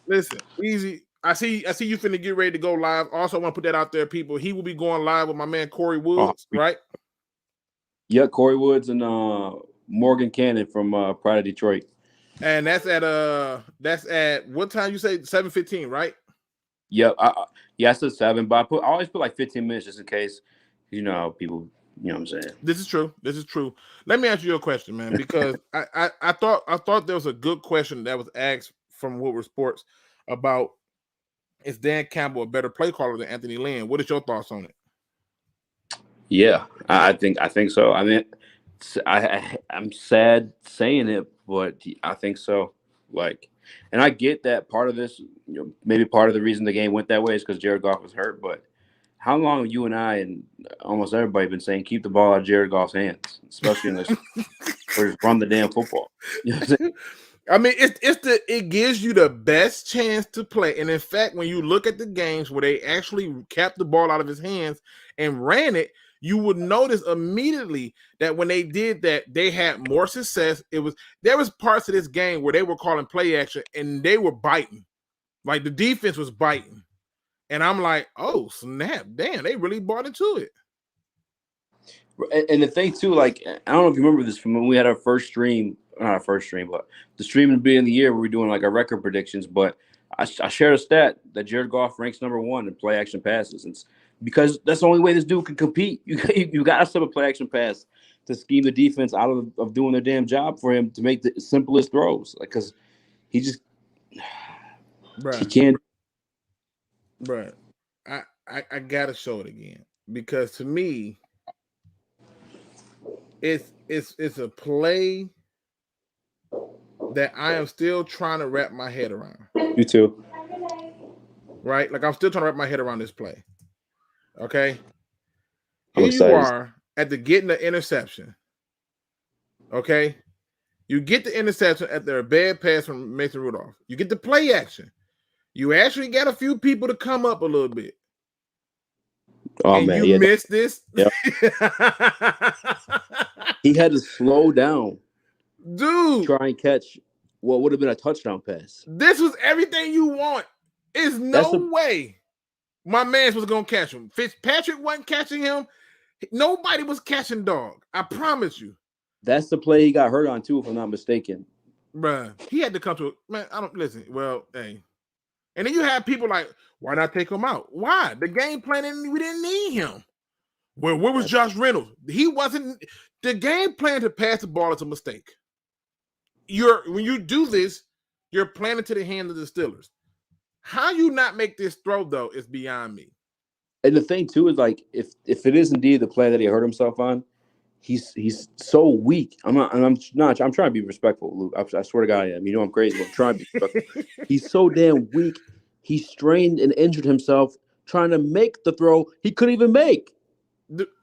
listen, easy. I see you finna get ready to go live. Also, I want to put that out there, people. He will be going live with my man Corey Woods, right? Yeah, Corey Woods and Morgan Cannon from Pride of Detroit. And that's at what time you say? 7:15, right? Yep. I said 7, but I always put like 15 minutes just in case. People. You know what I'm saying? This is true. Let me ask you a question, man, because I thought there was a good question that was asked from Woodward Sports about, is Dan Campbell a better play caller than Anthony Lynn? What is your thoughts on it? Yeah, I think so. I mean, I'm sad saying it, but I think so. Like, and I get that part of this, maybe part of the reason the game went that way is because Jared Goff was hurt. But how long have you and I and almost everybody been saying keep the ball out of Jared Goff's hands, especially in this or just run the damn football? You know what I'm saying? I mean, it gives you the best chance to play. And in fact, when you look at the games where they actually kept the ball out of his hands and ran it, you would notice immediately that when they did that, they had more success. There was parts of this game where they were calling play action and they were biting. Like, the defense was biting. And I'm like, oh, snap. Damn, they really bought into it. And the thing, too, like, I don't know if you remember this from when we had our first stream. Not our first stream, but the stream in the beginning of the year where we're doing like our record predictions. But I shared a stat that Jared Goff ranks #1 in play action passes. It's because that's the only way this dude can compete. You got to set a play action pass to scheme the defense out of doing their damn job for him to make the simplest throws. Like, because he just he can't. Bruh, I gotta show it again, because to me, it's a play that I am still trying to wrap my head around. You too. Right? Like, I'm still trying to wrap my head around this play. Okay? Here you are after getting the interception. Okay? You get the interception after a bad pass from Mason Rudolph. You get the play action. You actually got a few people to come up a little bit. Oh, and man. you missed this? Yep. He had to slow down. Dude. Try and catch what would have been a touchdown pass. This was everything you want. There's no way my man was going to catch him. Fitzpatrick wasn't catching him. Nobody was catching dog. I promise you. That's the play he got hurt on, too, if I'm not mistaken. Bruh, he had to come to – man, I don't – listen. Well, hey. And then you have people like, why not take him out? Why? The game plan, we didn't need him. Well, where was Josh Reynolds? He wasn't – the game plan to pass the ball is a mistake. When you do this, you're playing into the hand of the Steelers. How you not make this throw, though, is beyond me. And the thing, too, is like if it is indeed the play that he hurt himself on, he's so weak. I'm trying to be respectful, Luke. I swear to God I am. You know I'm crazy, but I'm trying to be respectful. He's so damn weak. He strained and injured himself trying to make the throw he couldn't even make.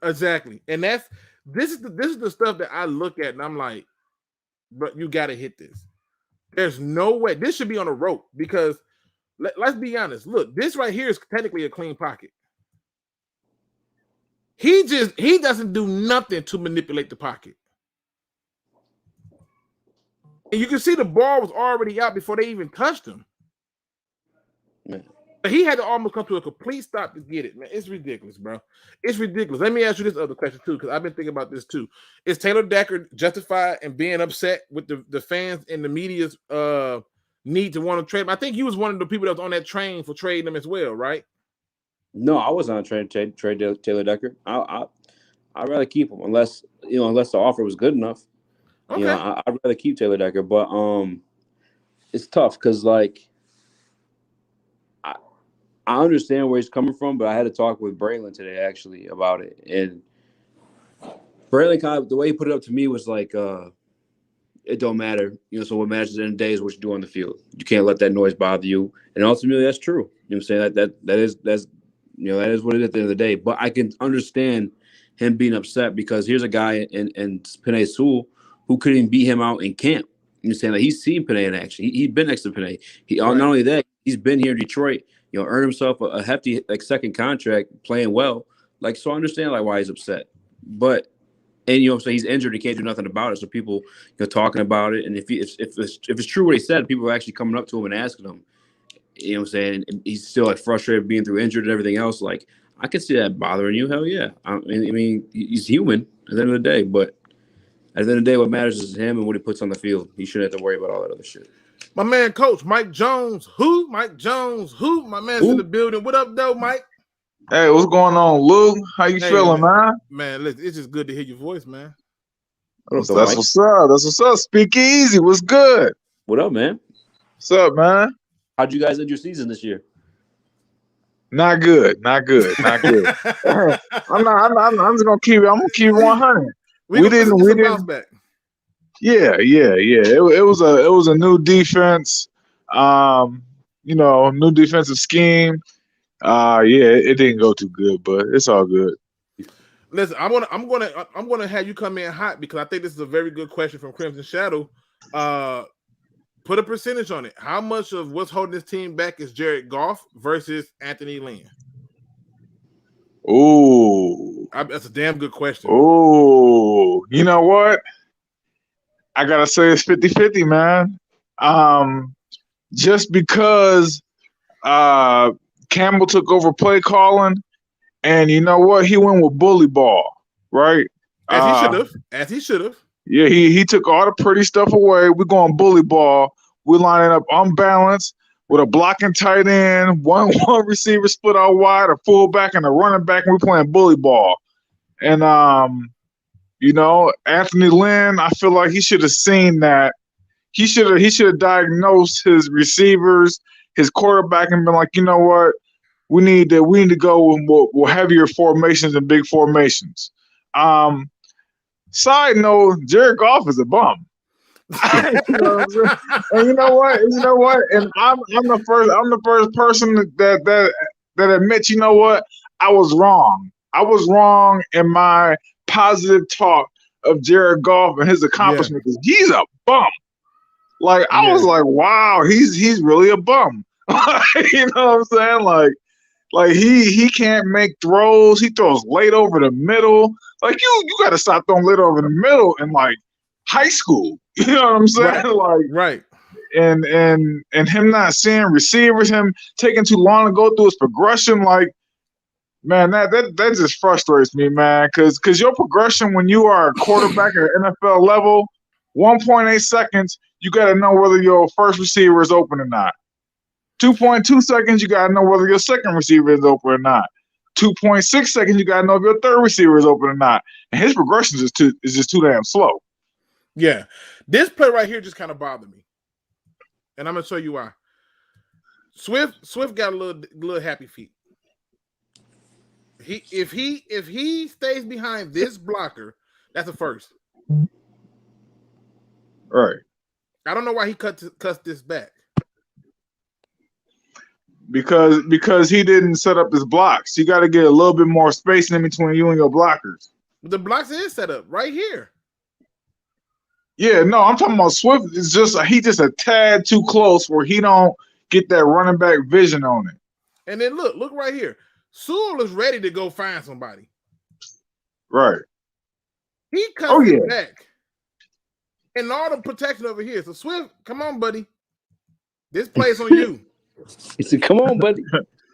Exactly. And this is the stuff that I look at and I'm like, but you got to hit this. There's no way. This should be on a rope because let's be honest. Look, this right here is technically a clean pocket. He doesn't do nothing to manipulate the pocket. And you can see the ball was already out before they even touched him. Man. He had to almost come to a complete stop to get it, man. It's ridiculous, bro. It's ridiculous. Let me ask you this other question, too, because I've been thinking about this, too. Is Taylor Decker justified in being upset with the fans and the media's need to want to trade him? I think he was one of the people that was on that train for trading him as well, right? No, I wasn't on a trade Taylor Decker. I'd rather keep him unless the offer was good enough. Okay. You know, I'd rather keep Taylor Decker, but it's tough because like I understand where he's coming from, but I had to talk with Braylon today actually about it, and Braylon kind of the way he put it up to me was like, it don't matter, So what matters at the end of the day is what you do on the field. You can't let that noise bother you, and ultimately that's true. You know what I'm saying? That is what it is at the end of the day. But I can understand him being upset because here's a guy in Penei Sewell who couldn't even beat him out in camp. You know what I'm saying? Like he's seen Penei in action. He'd been next to Penei. Not only that, he's been here in Detroit. Earned himself a hefty second contract, playing well. So I understand why he's upset. But so he's injured, he can't do nothing about it. So people talking about it, and if it's true what he said, people are actually coming up to him and asking him. You know what I'm saying? And he's still frustrated being through injured and everything else. I can see that bothering you. Hell yeah. I mean, he's human at the end of the day, but at the end of the day, what matters is him and what he puts on the field. He shouldn't have to worry about all that other shit. My man, Coach Mike Jones. Who? Mike Jones. Who? My man's in the building. What up, though, Mike? Hey, what's going on, Luke? How you feeling, man? Man, listen, it's just good to hear your voice, man. That's what's up. That's what's up. SpeakEZ. What's good? What up, man? What's up, man? How'd you guys end your season this year? Not good. I'm just gonna keep it. I'm gonna keep it 100. We didn't bounce back. Yeah. It was a new defense. New defensive scheme. It didn't go too good, but it's all good. Listen, I'm gonna have you come in hot because I think this is a very good question from Crimson Shadow. Put a percentage on it. How much of what's holding this team back is Jared Goff versus Anthony Lynn? Ooh. That's a damn good question. Ooh. You know what? I got to say it's 50-50, man. Just because Campbell took over play calling, and you know what? He went with bully ball, right? As he should have. Yeah, he took all the pretty stuff away. We're going bully ball. We're lining up unbalanced with a blocking tight end, one receiver split out wide, a fullback, and a running back, and we're playing bully ball. And, Anthony Lynn, I feel like he should have seen that. He should have diagnosed his receivers, his quarterback, and been like, you know what? We need to go with heavier formations and big formations. Side note, Jared Goff is a bum. And you know what? And I'm the first person that admits, you know what? I was wrong. I was wrong in my positive talk of Jared Goff and his accomplishments. He's a bum. Like I was like, wow, he's really a bum. You know what I'm saying? Like he can't make throws. He throws late over the middle. Like you got to stop throwing late over the middle in like high school. You know what I'm saying? Right. And him not seeing receivers, him taking too long to go through his progression, like, man, that just frustrates me, man. Because your progression when you are a quarterback at NFL level, 1.8 seconds, you got to know whether your first receiver is open or not. 2.2 seconds, you got to know whether your second receiver is open or not. 2.6 seconds, you got to know if your third receiver is open or not. And his progression is just too damn slow. Yeah. This play right here just kind of bothered me. And I'm going to show you why. Swift got a little happy feet. If he stays behind this blocker, that's a first. Right. I don't know why he cuts this back. Because he didn't set up his blocks. You got to get a little bit more space in between you and your blockers. The blocks is set up right here. Yeah, no, I'm talking about Swift. It's just he just a tad too close where he don't get that running back vision on it. And then look right here. Sewell is ready to go find somebody. Right. He cuts it back. And all the protection over here. So Swift, come on, buddy. This play's on you. He said, "Come on, buddy.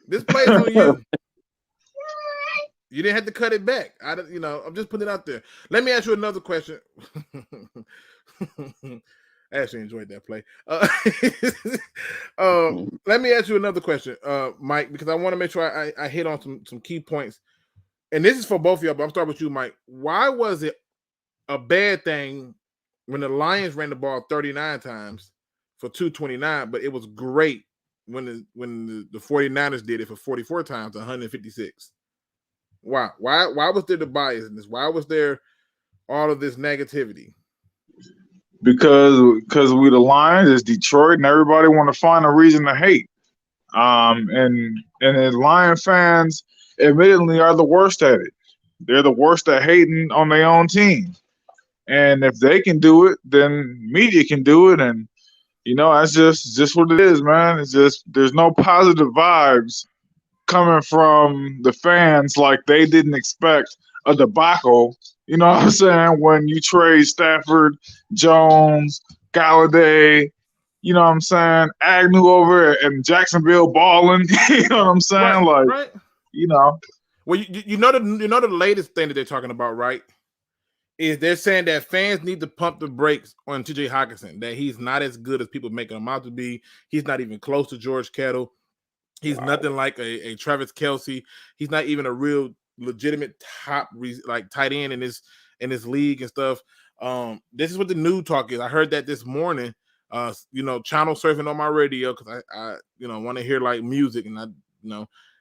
This play's on you. You didn't have to cut it back. I'm just putting it out there. Let me ask you another question. I actually enjoyed that play. Let me ask you another question, Mike, because I want to make sure I hit on some key points. And this is for both of y'all, but I'm starting with you, Mike. Why was it a bad thing when the Lions ran the ball 39 times for 229, but it was great when the 49ers did it for 44 times, 156? Why was there the bias in this? Why was there all of this negativity? Because we the Lions, it's Detroit, and everybody want to find a reason to hate. And the Lion fans, admittedly, are the worst at it. They're the worst at hating on their own team. And if they can do it, then media can do it. And that's just what it is, man. It's just there's no positive vibes coming from the fans, like they didn't expect a debacle. You know what I'm saying? When you trade Stafford, Jones, Galladay, you know what I'm saying? Agnew over in Jacksonville balling. You know what I'm saying? Right. Well, you know the latest thing that they're talking about, right? Is they're saying that fans need to pump the brakes on TJ Hockenson, that he's not as good as people making him out to be. He's not even close to George Kittle. He's nothing like a Travis Kelce. He's not even a real legitimate top tight end in this league and stuff. This is what the new talk is. I heard that this morning. Channel surfing on my radio because I want to hear like music and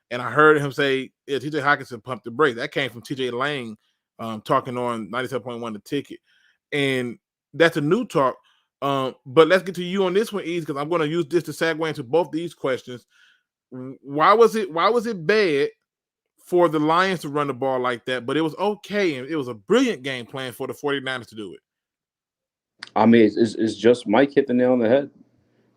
and I heard him say, yeah, TJ Hockenson pumped the brakes. That came from TJ Lang talking on 97.1 The Ticket, and that's a new talk. But let's get to you on this one, Ease, because I'm going to use this to segue into both these questions. Why was it bad for the Lions to run the ball like that, but it was okay, and it was a brilliant game plan for the 49ers to do it? I mean, it's just Mike hit the nail on the head.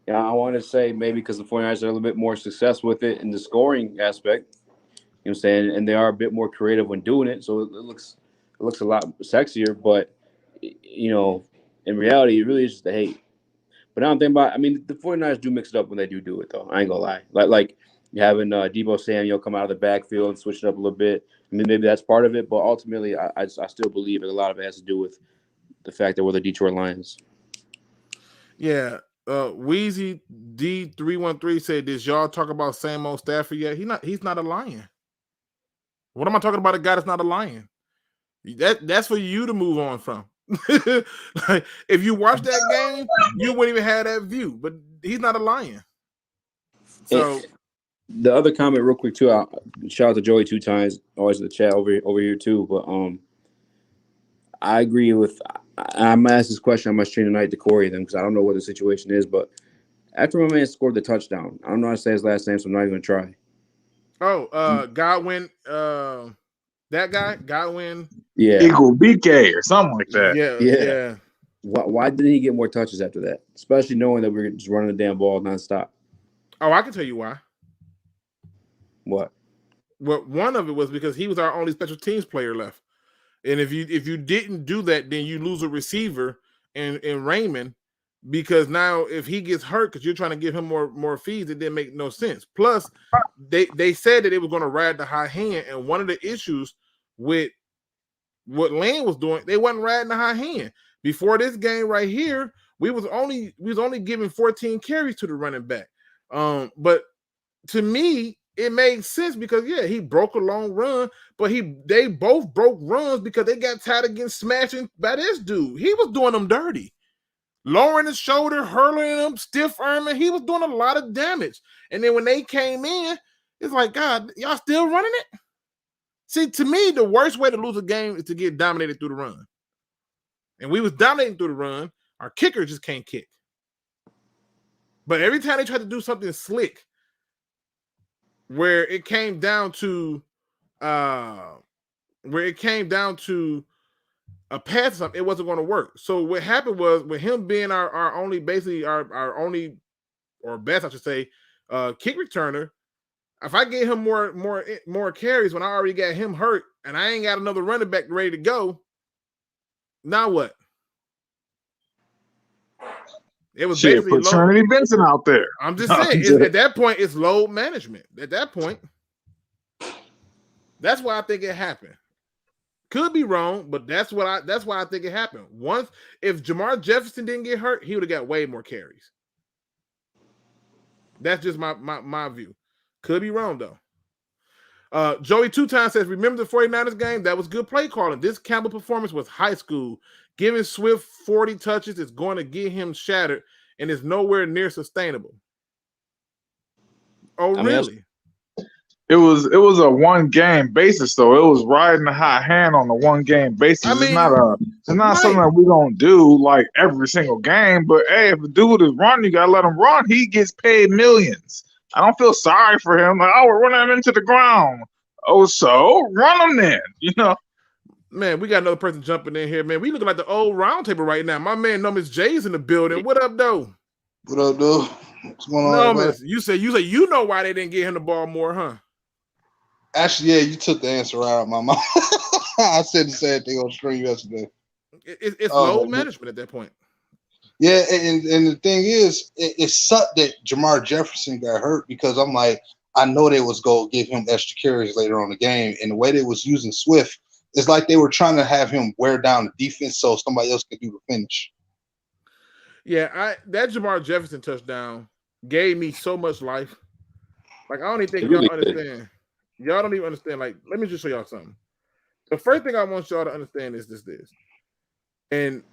Yeah, I want to say maybe because the 49ers are a little bit more successful with it in the scoring aspect. You know what I'm saying? And they are a bit more creative when doing it, so it looks a lot sexier. But in reality, it really is just the hate. But I don't think about. I mean, the 49ers do mix it up when they do it, though. I ain't gonna lie. Like having Deebo Samuel come out of the backfield and switch it up a little bit. I mean, maybe that's part of it, but ultimately, I still believe that a lot of it has to do with the fact that we're the Detroit Lions. Yeah. Wheezy D313 said, "Did y'all talk about same old Stafford yet? He's not a Lion. What am I talking about? A guy that's not a Lion? That's for you to move on from. Like, if you watch that game, you wouldn't even have that view. But he's not a Lion. So and the other comment, real quick too. Shout out to Joey 2 times, always in the chat over here too. But I agree with. I'm gonna ask this question on my stream tonight to Corey then, because I don't know what the situation is. But after my man scored the touchdown, I don't know how to say his last name, so I'm not even gonna try. Godwin. That guy, Godwin. Yeah. Equal BK or something like that. Yeah. Why didn't he get more touches after that? Especially knowing that we were just running the damn ball nonstop. Oh, I can tell you why. What? Well, one of it was because he was our only special teams player left. And if you didn't do that, then you lose a receiver in Raymond, because now if he gets hurt because you're trying to give him more feeds, it didn't make no sense. Plus, they said that it was going to ride the high hand, and one of the issues with what Lane was doing, they wasn't riding the high hand. Before this game right here, we was only giving 14 carries to the running back. But to me, it made sense because he broke a long run, but they both broke runs because they got tired of getting smashed by this dude. He was doing them dirty, lowering his shoulder, hurling them, stiff arming. He was doing a lot of damage. And then when they came in, it's like, God, y'all still running it? See, to me, the worst way to lose a game is to get dominated through the run. And we was dominating through the run. Our kicker just can't kick. But every time they tried to do something slick, where it came down to a pass something, it wasn't going to work. So what happened was, with him being our only best, I should say, kick returner, if I gave him more carries when I already got him hurt and I ain't got another running back ready to go, now what? It was basically put Trinity Benson out there. I'm just saying, at that point, it's load management. At that point, that's why I think it happened. Could be wrong, but that's why I think it happened. Once, if Jamar Jefferson didn't get hurt, he would have got way more carries. That's just my view. Could be wrong though. Joey 2 times says, remember the 49ers game? That was good play calling. This Campbell performance was high school. Giving Swift 40 touches is going to get him shattered and is nowhere near sustainable. Oh, really? It was a 1-game basis, though. It was riding the high hand on the 1-game basis. I mean, it's not something that we don't do like every single game. But hey, if a dude is running, you gotta let him run. He gets paid millions. I don't feel sorry for him. Like, oh, we're running him into the ground. Oh, so run him then. You know. Man, we got another person jumping in here, man. We looking like the old round table right now. My man Nomis J's in the building. What up, though? What up, dude? What's going on? Nomis, you say you know why they didn't get him the ball more, huh? Actually, yeah, you took the answer right out of my mouth. I said the same thing on stream yesterday. It's load management at that point. Yeah, and the thing is, it sucked that Jamar Jefferson got hurt, because I'm like, I know they was going to give him extra carries later on in the game, and the way they was using Swift, it's like they were trying to have him wear down the defense so somebody else could do the finish. Yeah, that Jamar Jefferson touchdown gave me so much life. Like, I don't even think y'all understand. Y'all don't even understand. Like, let me just show y'all something. The first thing I want y'all to understand is this. And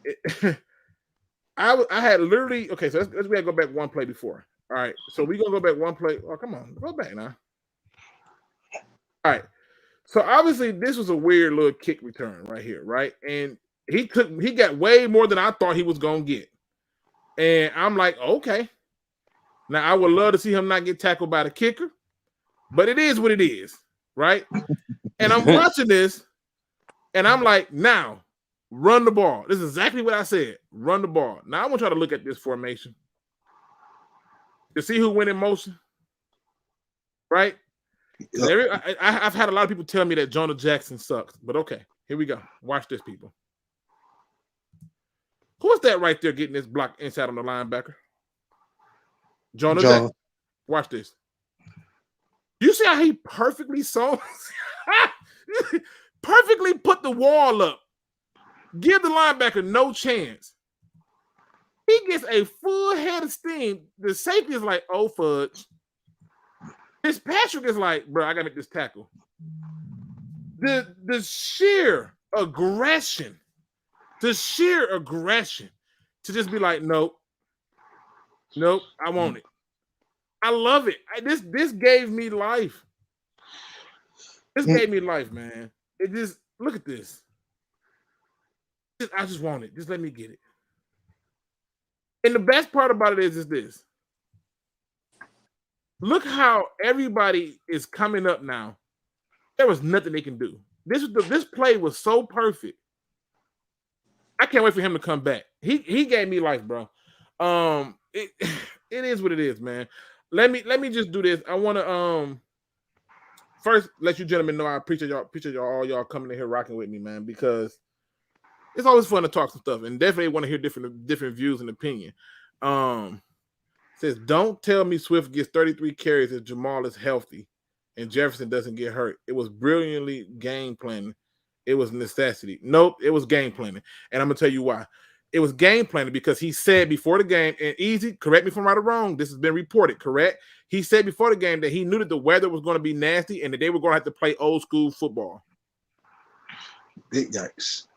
I had literally, okay, so let's go back one play before. All right, so we're going to go back one play. Oh, come on, go back now. All right. So obviously this was a weird little kick return right here, right? And he got way more than I thought he was gonna get. And I'm like, okay. Now I would love to see him not get tackled by the kicker, but it is what it is, right? And I'm watching this, and I'm like, now run the ball. This is exactly what I said. Run the ball. Now I want y'all to look at this formation to see who went in motion, right? I've had a lot of people tell me that Jonah Jackson sucks, but okay, here we go. Watch this, people. Who is that right there getting this block inside on the linebacker? Jonah Jackson. Watch this. You see how he perfectly perfectly put the wall up. Give the linebacker no chance. He gets a full head of steam. The safety is like, oh, fudge. Fitzpatrick is like, bro, I got to make this tackle. The sheer aggression to just be like, nope, I want it. I love it. This gave me life. This gave me life, man. It just, look at this. I just want it. Just let me get it. And the best part about it is this. Look how everybody is coming up now. There was nothing they can do. This play was so perfect. I can't wait for him to come back. He gave me life, bro. It is what it is, man. Let me just do this. I want to first let you gentlemen know I appreciate y'all coming in here rocking with me, man, because it's always fun to talk some stuff, and definitely want to hear different views and opinion. Says, don't tell me Swift gets 33 carries if Jamal is healthy and Jefferson doesn't get hurt. It was brilliantly game planning. It was necessity. Nope, it was game planning. And I'm going to tell you why. It was game planning because he said before the game, and Easy, correct me if I'm right or wrong, this has been reported, correct? He said before the game that he knew that the weather was going to be nasty and that they were going to have to play old school football. Big yikes.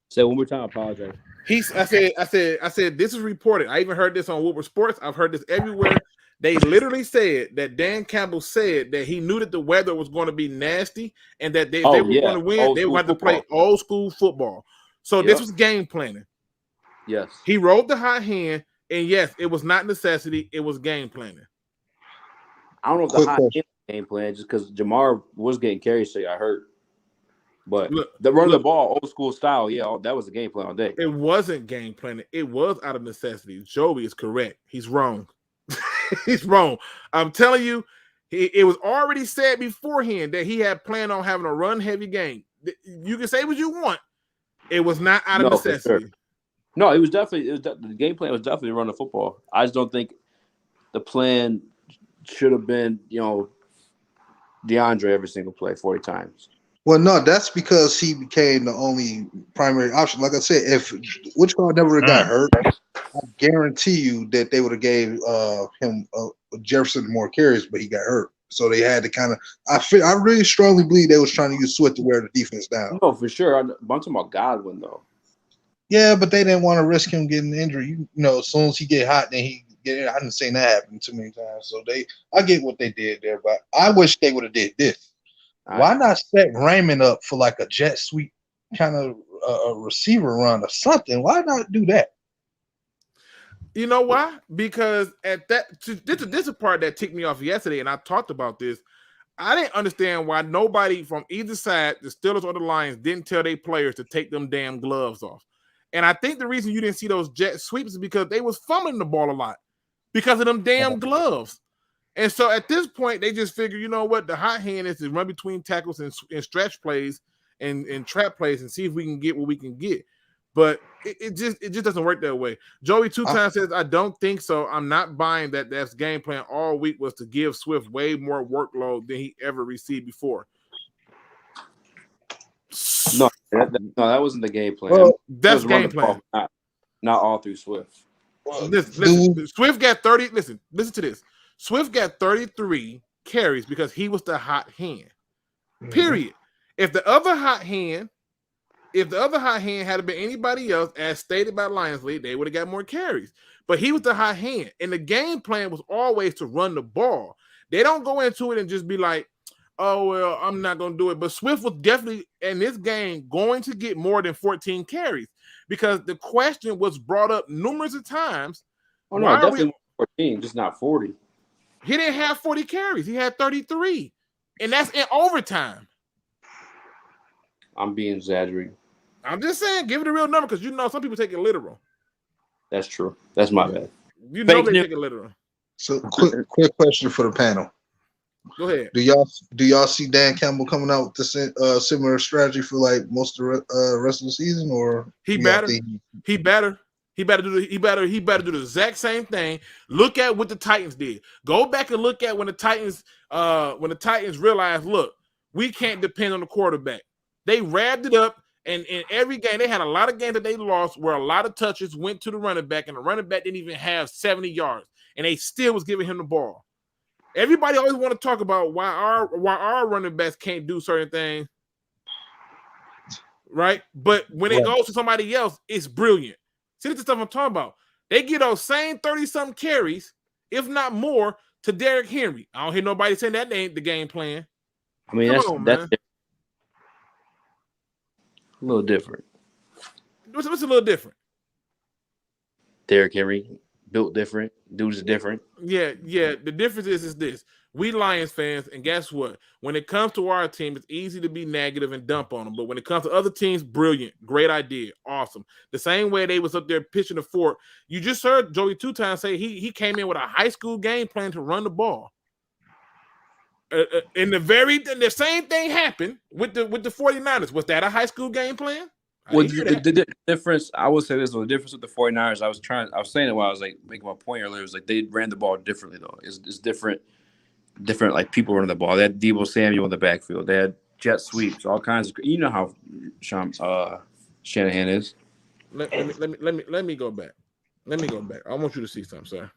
Say one more time, I apologize. I said, this is reported. I even heard this on Woodward Sports. I've heard this everywhere. They literally said that Dan Campbell said that he knew that the weather was going to be nasty and that they were going to win. They were going to play old school football. So this was game planning. Yes. He rolled the hot hand, and yes, it was not necessity. It was game planning. I don't know if the hot hand game plan just because Jamar was getting carries, so I heard. But the run of the ball, old school style, that was the game plan all day. It wasn't game planning. It was out of necessity. Joey is correct. He's wrong. He's wrong. I'm telling you, it was already said beforehand that he had planned on having a run-heavy game. You can say what you want. It was not out of necessity. Sure. No, the game plan was definitely run the football. I just don't think the plan should have been, DeAndre every single play 40 times. Well, no, that's because he became the only primary option. Like I said, if Wichita never would have got hurt, I guarantee you that they would have gave him Jefferson more carries, but he got hurt. So they had to kind of I really strongly believe they was trying to use Swift to wear the defense down. No, for sure. I'm talking about Godwin, though. Yeah, but they didn't want to risk him getting injured. As soon as he get hot, then he get in. I didn't seen that happen too many times. So I get what they did there, but I wish they would have did this. Why not set Raymond up for like a jet sweep kind of a receiver run or something? Why not do that? You know why? Because at that this is a part that ticked me off yesterday, and I talked about this. I didn't understand why nobody from either side, the Steelers or the Lions, didn't tell their players to take them damn gloves off. And I think the reason you didn't see those jet sweeps is because they was fumbling the ball a lot because of them damn gloves. And so at this point, they just figure, you know what? The hot hand is to run between tackles and stretch plays and trap plays and see if we can get what we can get. But it just doesn't work that way. Joey 2 times says, I don't think so. I'm not buying that. That's game plan all week was to give Swift way more workload than he ever received before. No, that wasn't the game plan. Well, that's game plan. Not all through Swift. Listen, Swift got 30. Listen to this. Swift got 33 carries because he was the hot hand. Period. If the other hot hand had been anybody else, as stated by Lions League, they would have got more carries. But he was the hot hand. And the game plan was always to run the ball. They don't go into it and just be like, oh, well, I'm not going to do it. But Swift was definitely, in this game, going to get more than 14 carries because the question was brought up numerous of times. Oh, no, definitely 14, just not 40. He didn't have 40 carries. He had 33. And that's in overtime. I'm being exaggerating. I'm just saying, give it a real number because some people take it literal. That's true. That's my bad. They take it literal. So quick question for the panel. Go ahead. Do y'all see Dan Campbell coming out with the similar strategy for like most of the rest of the season, or he better do the exact same thing. Look at what the Titans did. Go back and look at when the Titans realized, look, we can't depend on the quarterback. They wrapped it up, and in every game, they had a lot of games that they lost where a lot of touches went to the running back, and the running back didn't even have 70 yards, and they still was giving him the ball. Everybody always want to talk about why our running backs can't do certain things, right? But when it goes to somebody else, it's brilliant. See, this is stuff I'm talking about. They get those same 30-something carries, if not more, to Derrick Henry. I don't hear nobody saying that ain't the game plan. I mean, that's a little different. What's a little different? Derrick Henry built different. Dudes are different. Yeah. The difference is this. we Lions fans, and guess what? When it comes to our team, it's easy to be negative and dump on them. But when it comes to other teams, brilliant, great idea, awesome. The same way they was up there pitching the fort. You just heard Joey 2 times say he came in with a high school game plan to run the ball. And the same thing happened with the 49ers. Was that a high school game plan? Well, the difference, I would say this was the difference with the 49ers. I was saying it while I was like making my point earlier. It was like they ran the ball differently though. It's different like people running the ball. They had Deebo Samuel in the backfield. They had jet sweeps, all kinds of. You know how Shanahan is. Let me go back. I want you to see something, sir.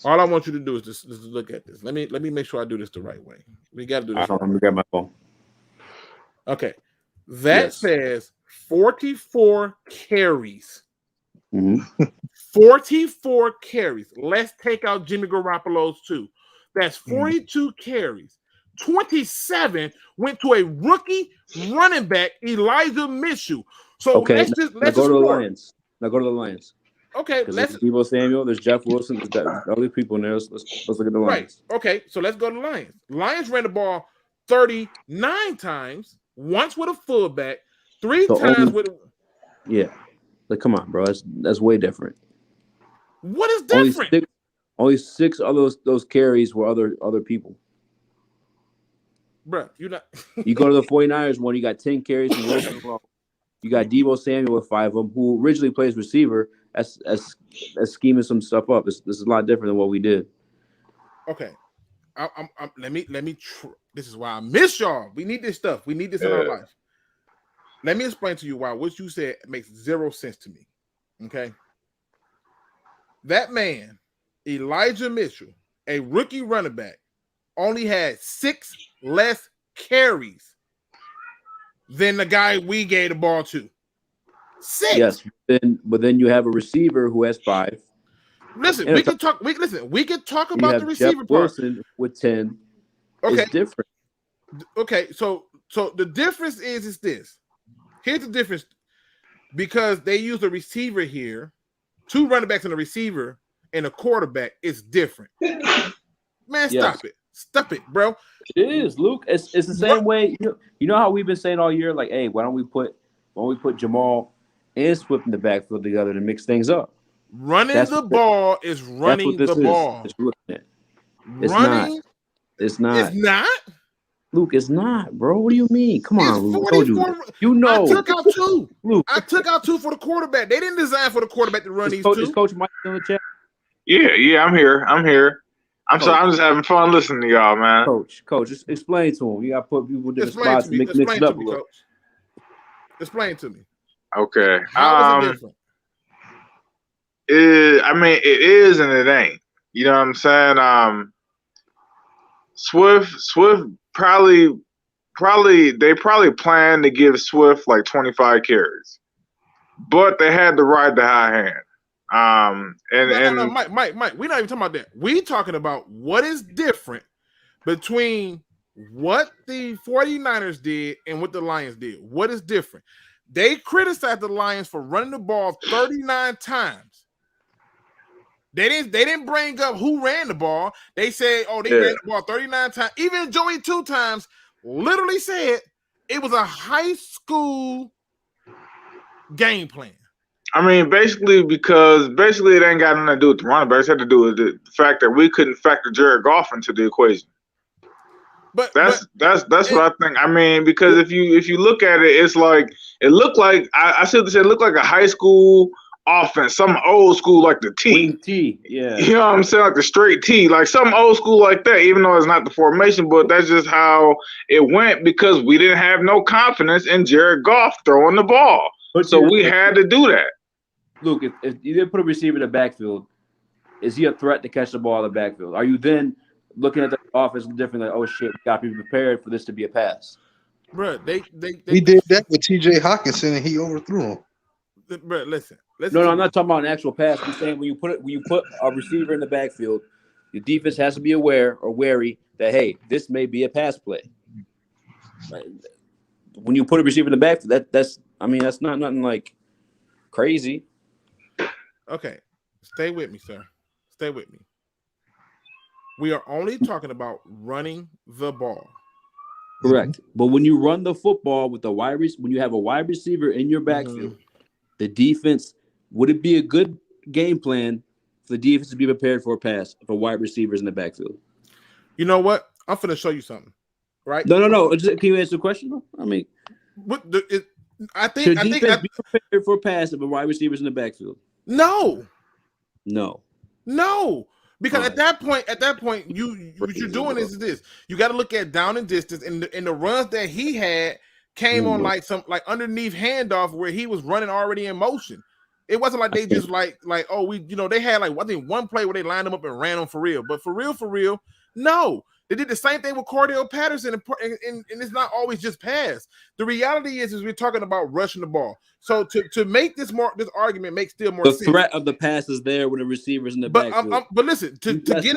All I want you to do is just look at this. Let me make sure I do this the right way. We got to do this. Let me grab my phone. Okay. That says 44 carries. Mm-hmm. 44 carries. Let's take out Jimmy Garoppolo's 2. That's 42 carries. 27 went to a rookie running back, Elijah Mitchell. So let's go to the Lions. Now go to the Lions. Okay, there's Deebo Samuel, there's Jeff Wilson, there's other people in there. Let's look at the Lions. Right. Okay, so let's go to the Lions. Lions ran the ball 39 times, once with a fullback, 3 times with a... Yeah. Like, come on, bro. That's way different. What is different? Only six of those carries were other people. Bro, you're not... You go to the 49ers one, you got 10 carries from Wilson alone. You got Deebo Samuel with 5 of them, who originally plays receiver, as scheming some stuff up. This is a lot different than what we did. Okay. Let me this is why I miss y'all. We need this stuff. We need this in our life. Let me explain to you why what you said makes 0 sense to me. Okay. That man, Elijah Mitchell, a rookie running back, only had 6 less carries than the guy we gave the ball to. 6. Yes, but then you have a receiver who has 5. Listen, we can talk about the receiver Jeff part. Wilson with 10. Okay, it's different. Okay, so the difference is this. Here's the difference, because they use a receiver here, 2 running backs and a receiver and a quarterback is different. Man, stop it, bro. It is, Luke. It's the same way. You know how we've been saying all year, like, hey, why don't we put Jamal and Swift in the backfield together to mix things up? Running the ball is running the ball. It's looking at. It's not. Luke, it's not, bro. What do you mean? Come on, Luke. You know. I took out 2. Luke. I took out 2 for the quarterback. They didn't design for the quarterback to run these 2. Is Coach Mike in the chat? Yeah, I'm here. I'm sorry, I'm just having fun listening to y'all, man. Coach, just explain to him. You got to put people in different spots and mix it up a little. Explain to me. Okay. How is it different? It is and it ain't. You know what I'm saying? Swift probably planned to give Swift like 25 carries, but they had to ride the high hand. No, Mike, we're not even talking about that. We're talking about what is different between what the 49ers did and what the Lions did. What is different? They criticized the Lions for running the ball 39 times. They didn't bring up who ran the ball. They said, ran the ball 39 times. Even Joey 2 times literally said it was a high school game plan. I mean, basically it ain't got nothing to do with the running backs. It had to do with the fact that we couldn't factor Jared Goff into the equation. But that's what I think. I mean, because if you look at it, it's like it looked like I should say it looked like a high school offense, some old school like the T. Wing T, yeah. You know what I'm saying? Like the straight T, like some old school like that, even though it's not the formation, but that's just how it went because we didn't have no confidence in Jared Goff throwing the ball. So we had to do that. Luke, if you didn't put a receiver in the backfield, is he a threat to catch the ball in the backfield? Are you then looking at the offense differently, like, oh shit, we got to be prepared for this to be a pass? Bro, they he did that with TJ Hawkinson and he overthrew him. Bro, listen. No, I'm not talking about an actual pass. I'm saying when you put a receiver in the backfield, your defense has to be aware or wary that, hey, this may be a pass play. When you put a receiver in the backfield, that's not nothing like crazy. Okay. Stay with me, sir. Stay with me. We are only talking about running the ball. Correct. But when you run the football with when you have a wide receiver in your backfield, the defense, would it be a good game plan for the defense to be prepared for a pass for wide receivers in the backfield? You know what? I'm going to show you something, right? No. Can you answer the question? I mean, I think be prepared for a pass of wide receivers in the backfield. No. Because at that point, what you're doing is this. You got to look at down and distance, and the runs that he had came on like underneath handoff where he was running already in motion. It wasn't like they just they had I think one play where they lined him up and ran him for real. But for real, no. They did the same thing with Cordell Patterson, and it's not always just pass. The reality is we're talking about rushing the ball. So to make this argument makes still more sense. The threat of the pass is there when the receivers in the backfield. But listen, to get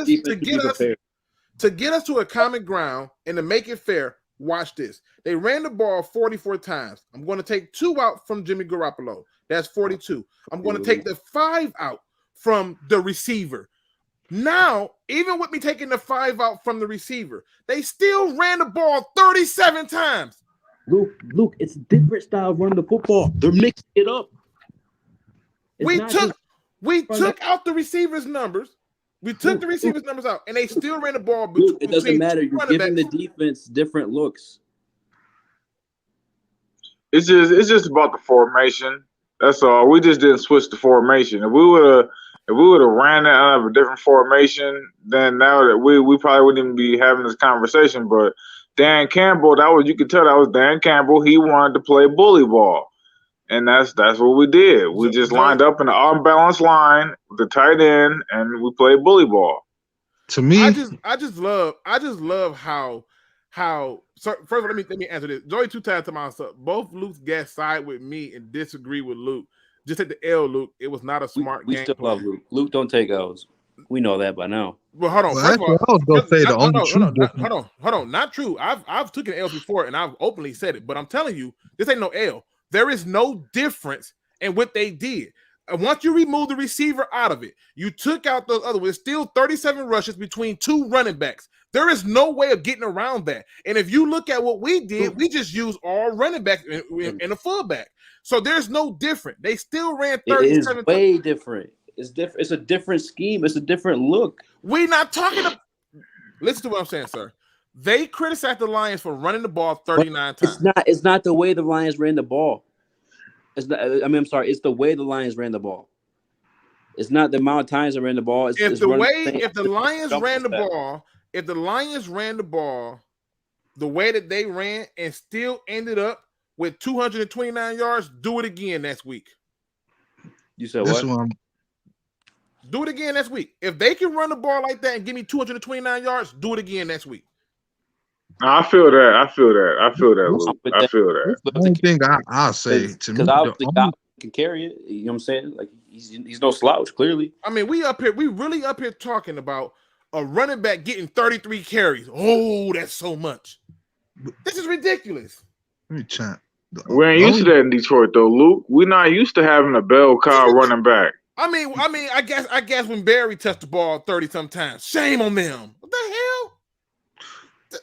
us to a common ground and to make it fair, watch this. They ran the ball 44 times. I'm going to take 2 out from Jimmy Garoppolo. That's 42. I'm going to take the 5 out from the receiver. Now, even with me taking the 5 out from the receiver, they still ran the ball 37 times. Luke, it's a different style of running the football. They're mixing it up. We took out the receivers' numbers. We took the receivers' numbers out, and they still ran the ball. It doesn't matter. You're giving the defense different looks. It's just about the formation. That's all. We just didn't switch the formation. If we would have ran that out of a different formation, then now that we probably wouldn't even be having this conversation. But Dan Campbell, you could tell that was Dan Campbell. He wanted to play bully ball, and that's what we did. We just lined up in an unbalanced line with the tight end, and we played bully ball. To me, I just love how. So first of all, let me answer this. Joey 2 times to myself. Both Luke's guests side with me and disagree with Luke. Just take the L, Luke. It was not a smart game. We still love Luke. Luke don't take L's. We know that by now. Well, hold on. Well, actually, I was going to say the only truth. Hold on. Not true. I've taken L's before, and I've openly said it. But I'm telling you, this ain't no L. There is no difference in what they did. And once you remove the receiver out of it, you took out those other ones. Still 37 rushes between 2 running backs. There is no way of getting around that. And if you look at what we did, we just used all running backs and a fullback. So there's no different. They still ran 37. It is way different. It's different. It's a different scheme. It's a different look. We're not talking about. Listen to what I'm saying, sir. They criticized the Lions for running the ball 39 times. It's not the way the Lions ran the ball. It's the way the Lions ran the ball. It's not the amount of times they ran the ball. If the Lions ran the ball the way that they ran and still ended up with 229 yards, do it again next week. You said what? Do it again next week. If they can run the ball like that and give me 229 yards, do it again next week. I feel that, Luke. I feel that. The only thing I'll say to me, because Goff can carry it. You know what I'm saying? Like he's no slouch. Clearly, I mean, we really up here talking about a running back getting 33 carries. Oh, that's so much. This is ridiculous. Let me chat. We ain't used to that in Detroit, though, Luke. We're not used to having a bell cow running back. I mean, I guess when Barry touched the ball 30 sometimes, shame on them. What the hell?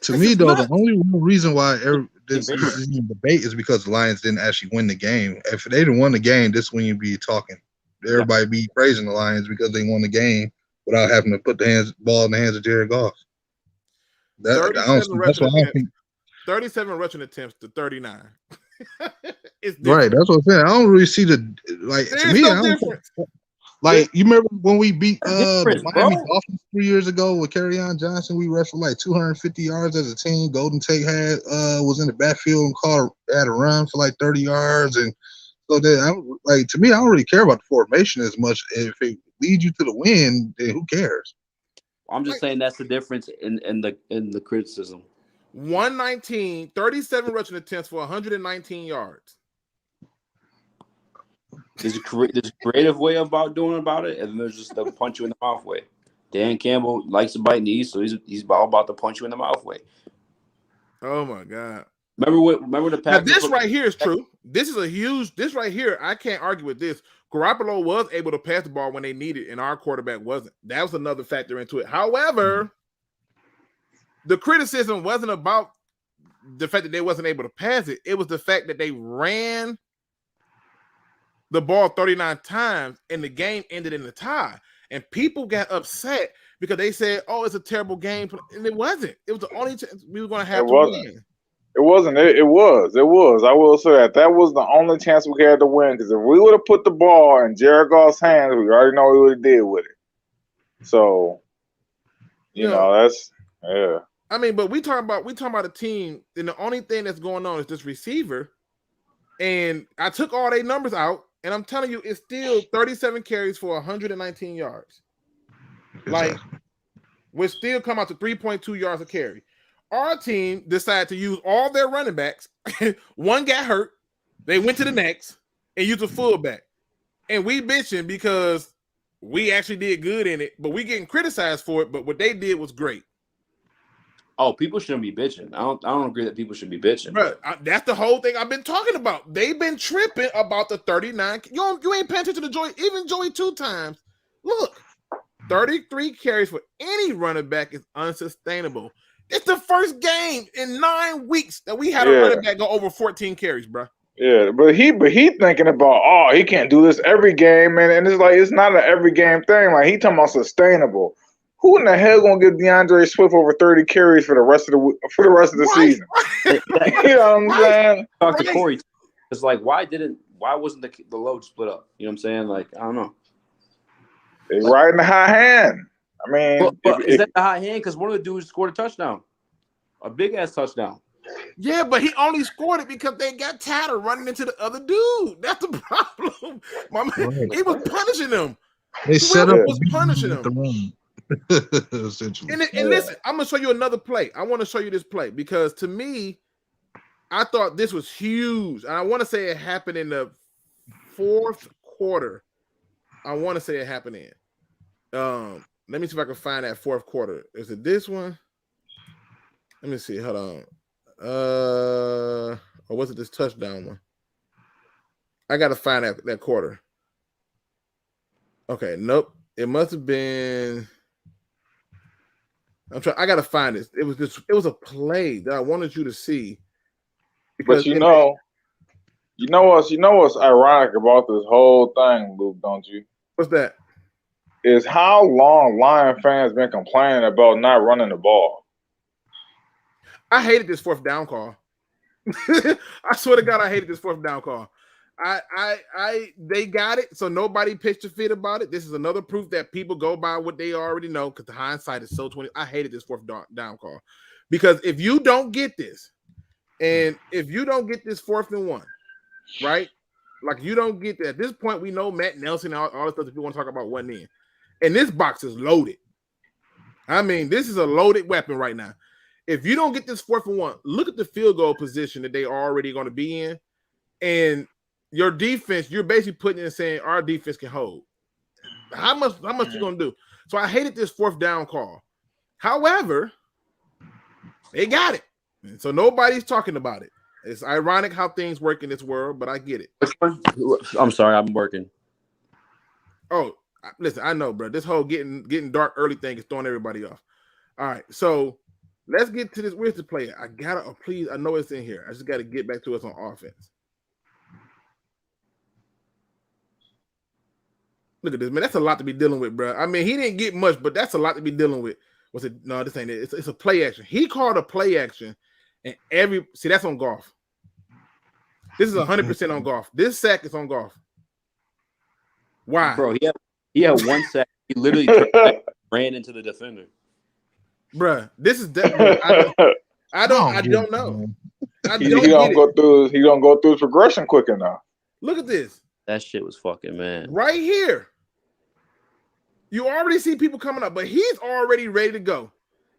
To me, though, the only reason why this debate is because the Lions didn't actually win the game. If they didn't win the game, this when you'd be talking. Everybody be praising the Lions because they won the game without having to put the ball in the hands of Jared Goff. 37 rushing attempts to 39. Right, that's what I'm saying. I don't really see the to me. No difference. You remember when we beat the Miami Dolphins 3 years ago with Kerryon Johnson? We rushed for like 250 yards as a team. Golden Tate was in the backfield and had a run for like 30 yards, and so that to me, I don't really care about the formation as much. If it leads you to the win, then who cares? I'm just saying that's the difference in the criticism. 119, 37 rushing attempts for 119 yards. There's a creative way about it, and there's just the punch you in the mouth way. Dan Campbell likes to bite knees, so he's all about the punch you in the mouth way. Oh my God! Remember the Packers. Now this right here is true. This right here, I can't argue with this. Garoppolo was able to pass the ball when they needed, and our quarterback wasn't. That was another factor into it. However, the criticism wasn't about the fact that they wasn't able to pass it. It was the fact that they ran the ball 39 times and the game ended in a tie. And people got upset because they said, "Oh, it's a terrible game," and it wasn't. It was the only chance we were going to have to win. It wasn't. It was. I will say that was the only chance we had to win. Because if we would have put the ball in Jared Goff's hands, we already know what we would have did with it. So, you know, that's I mean, but we talking about a team, and the only thing that's going on is this receiver. And I took all their numbers out, and I'm telling you, it's still 37 carries for 119 yards. Like, we're still come out to 3.2 yards a carry. Our team decided to use all their running backs. One got hurt. They went to the next and used a fullback. And we bitching because we actually did good in it, but we getting criticized for it. But what they did was great. Oh, people shouldn't be bitching. I don't agree that people should be bitching. Bro, that's the whole thing I've been talking about. They've been tripping about the 39. You ain't paying attention to Joey. Even Joey 2 times. Look, 33 carries for any running back is unsustainable. It's the first game in 9 weeks that we had a running back go over 14 carries, bro. Yeah, but he thinking about, he can't do this every game, man. And it's like, it's not an every game thing. Like, he talking about sustainable. Who in the hell gonna give DeAndre Swift over 30 carries for the rest of the season? You know what I'm saying? Talk to Corey. It's like, why wasn't the load split up? You know what I'm saying? Like, I don't know. They riding the high hand. I mean, is that the high hand? Because one of the dudes scored a touchdown, a big ass touchdown. Yeah, but he only scored it because they got tired of running into the other dude. That's the problem. My man, he was punishing them. They set up was punishing them. Essentially. And listen, I'm gonna show you another play. I want to show you this play because to me, I thought this was huge. And I want to say it happened in the fourth quarter. I want to say it happened in. Let me see if I can find that fourth quarter. Is it this one? Let me see. Hold on. Or was it this touchdown one? I gotta find that quarter. Okay, nope. It must have been. I gotta find this. It was a play that I wanted you to see. But you know what's ironic about this whole thing, Luke, don't you? What's that? Is how long Lion fans been complaining about not running the ball. I hated this fourth down call. I swear to God, I hated this fourth down call. They got it, so nobody pitched a fit about it. This is another proof that people go by what they already know because the hindsight is so 20. I hated this fourth down call because if you don't get this, and if you don't get this 4th and 1, right? Like you don't get that. At this point, we know Matt Nelson and all the stuff that people want to talk about wasn't in. And this box is loaded. I mean, this is a loaded weapon right now. If you don't get this 4th and 1, look at the field goal position that they are already going to be in. And your defense, you're basically putting in saying our defense can hold. How much you going to do? So I hated this 4th down call. However, they got it. And so nobody's talking about it. It's ironic how things work in this world, but I get it. I'm sorry, I'm working. Oh, listen, I know, bro. This whole getting dark early thing is throwing everybody off. All right, so let's get to this. Where's the play? Please, I know it's in here. I just got to get back to us on offense. Look at this, man. That's a lot to be dealing with, bro. I mean, he didn't get much, but that's a lot to be dealing with. Was it? No, this ain't it. It's a play action. He called a play action, and that's on Goff. This is 100% on Goff. This sack is on Goff. Why, bro? He had one sack. He literally ran into the defender. Bruh, this is definitely. I don't know. He don't go through his progression quick enough. Look at this. That shit was fucking man. Right here. You already see people coming up, but he's already ready to go.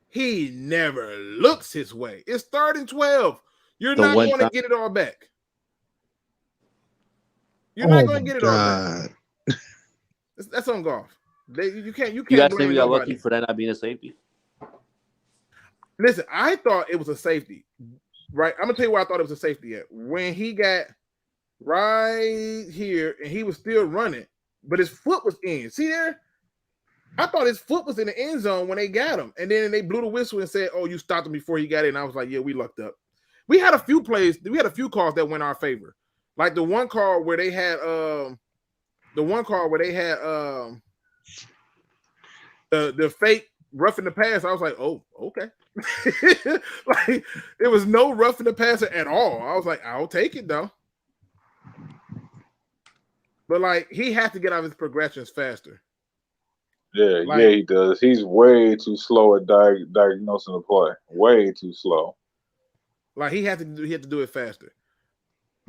He never looks his way. It's 3rd and 12. You're not going to get it all back. You're not going to get it all back. That's on Goff. You can't. You guys think we got lucky for that not being a safety? Listen, I thought it was a safety. Right, I'm gonna tell you why I thought it was a safety at. When he got right here and he was still running, but his foot was in. See there? I thought his foot was in the end zone when they got him, and then they blew the whistle and said, "Oh, you stopped him before he got in." And I was like, "Yeah, we lucked up." We had a few plays. We had a few calls that went our favor, like the one call where they had the fake roughing the pass. I was like, "Oh, okay." Like it was no roughing the passer at all. I was like, "I'll take it though." But like he has to get out of his progressions faster. Yeah, Like, he does. He's way too slow at diagnosing the play. Way too slow. Like he had to do it faster.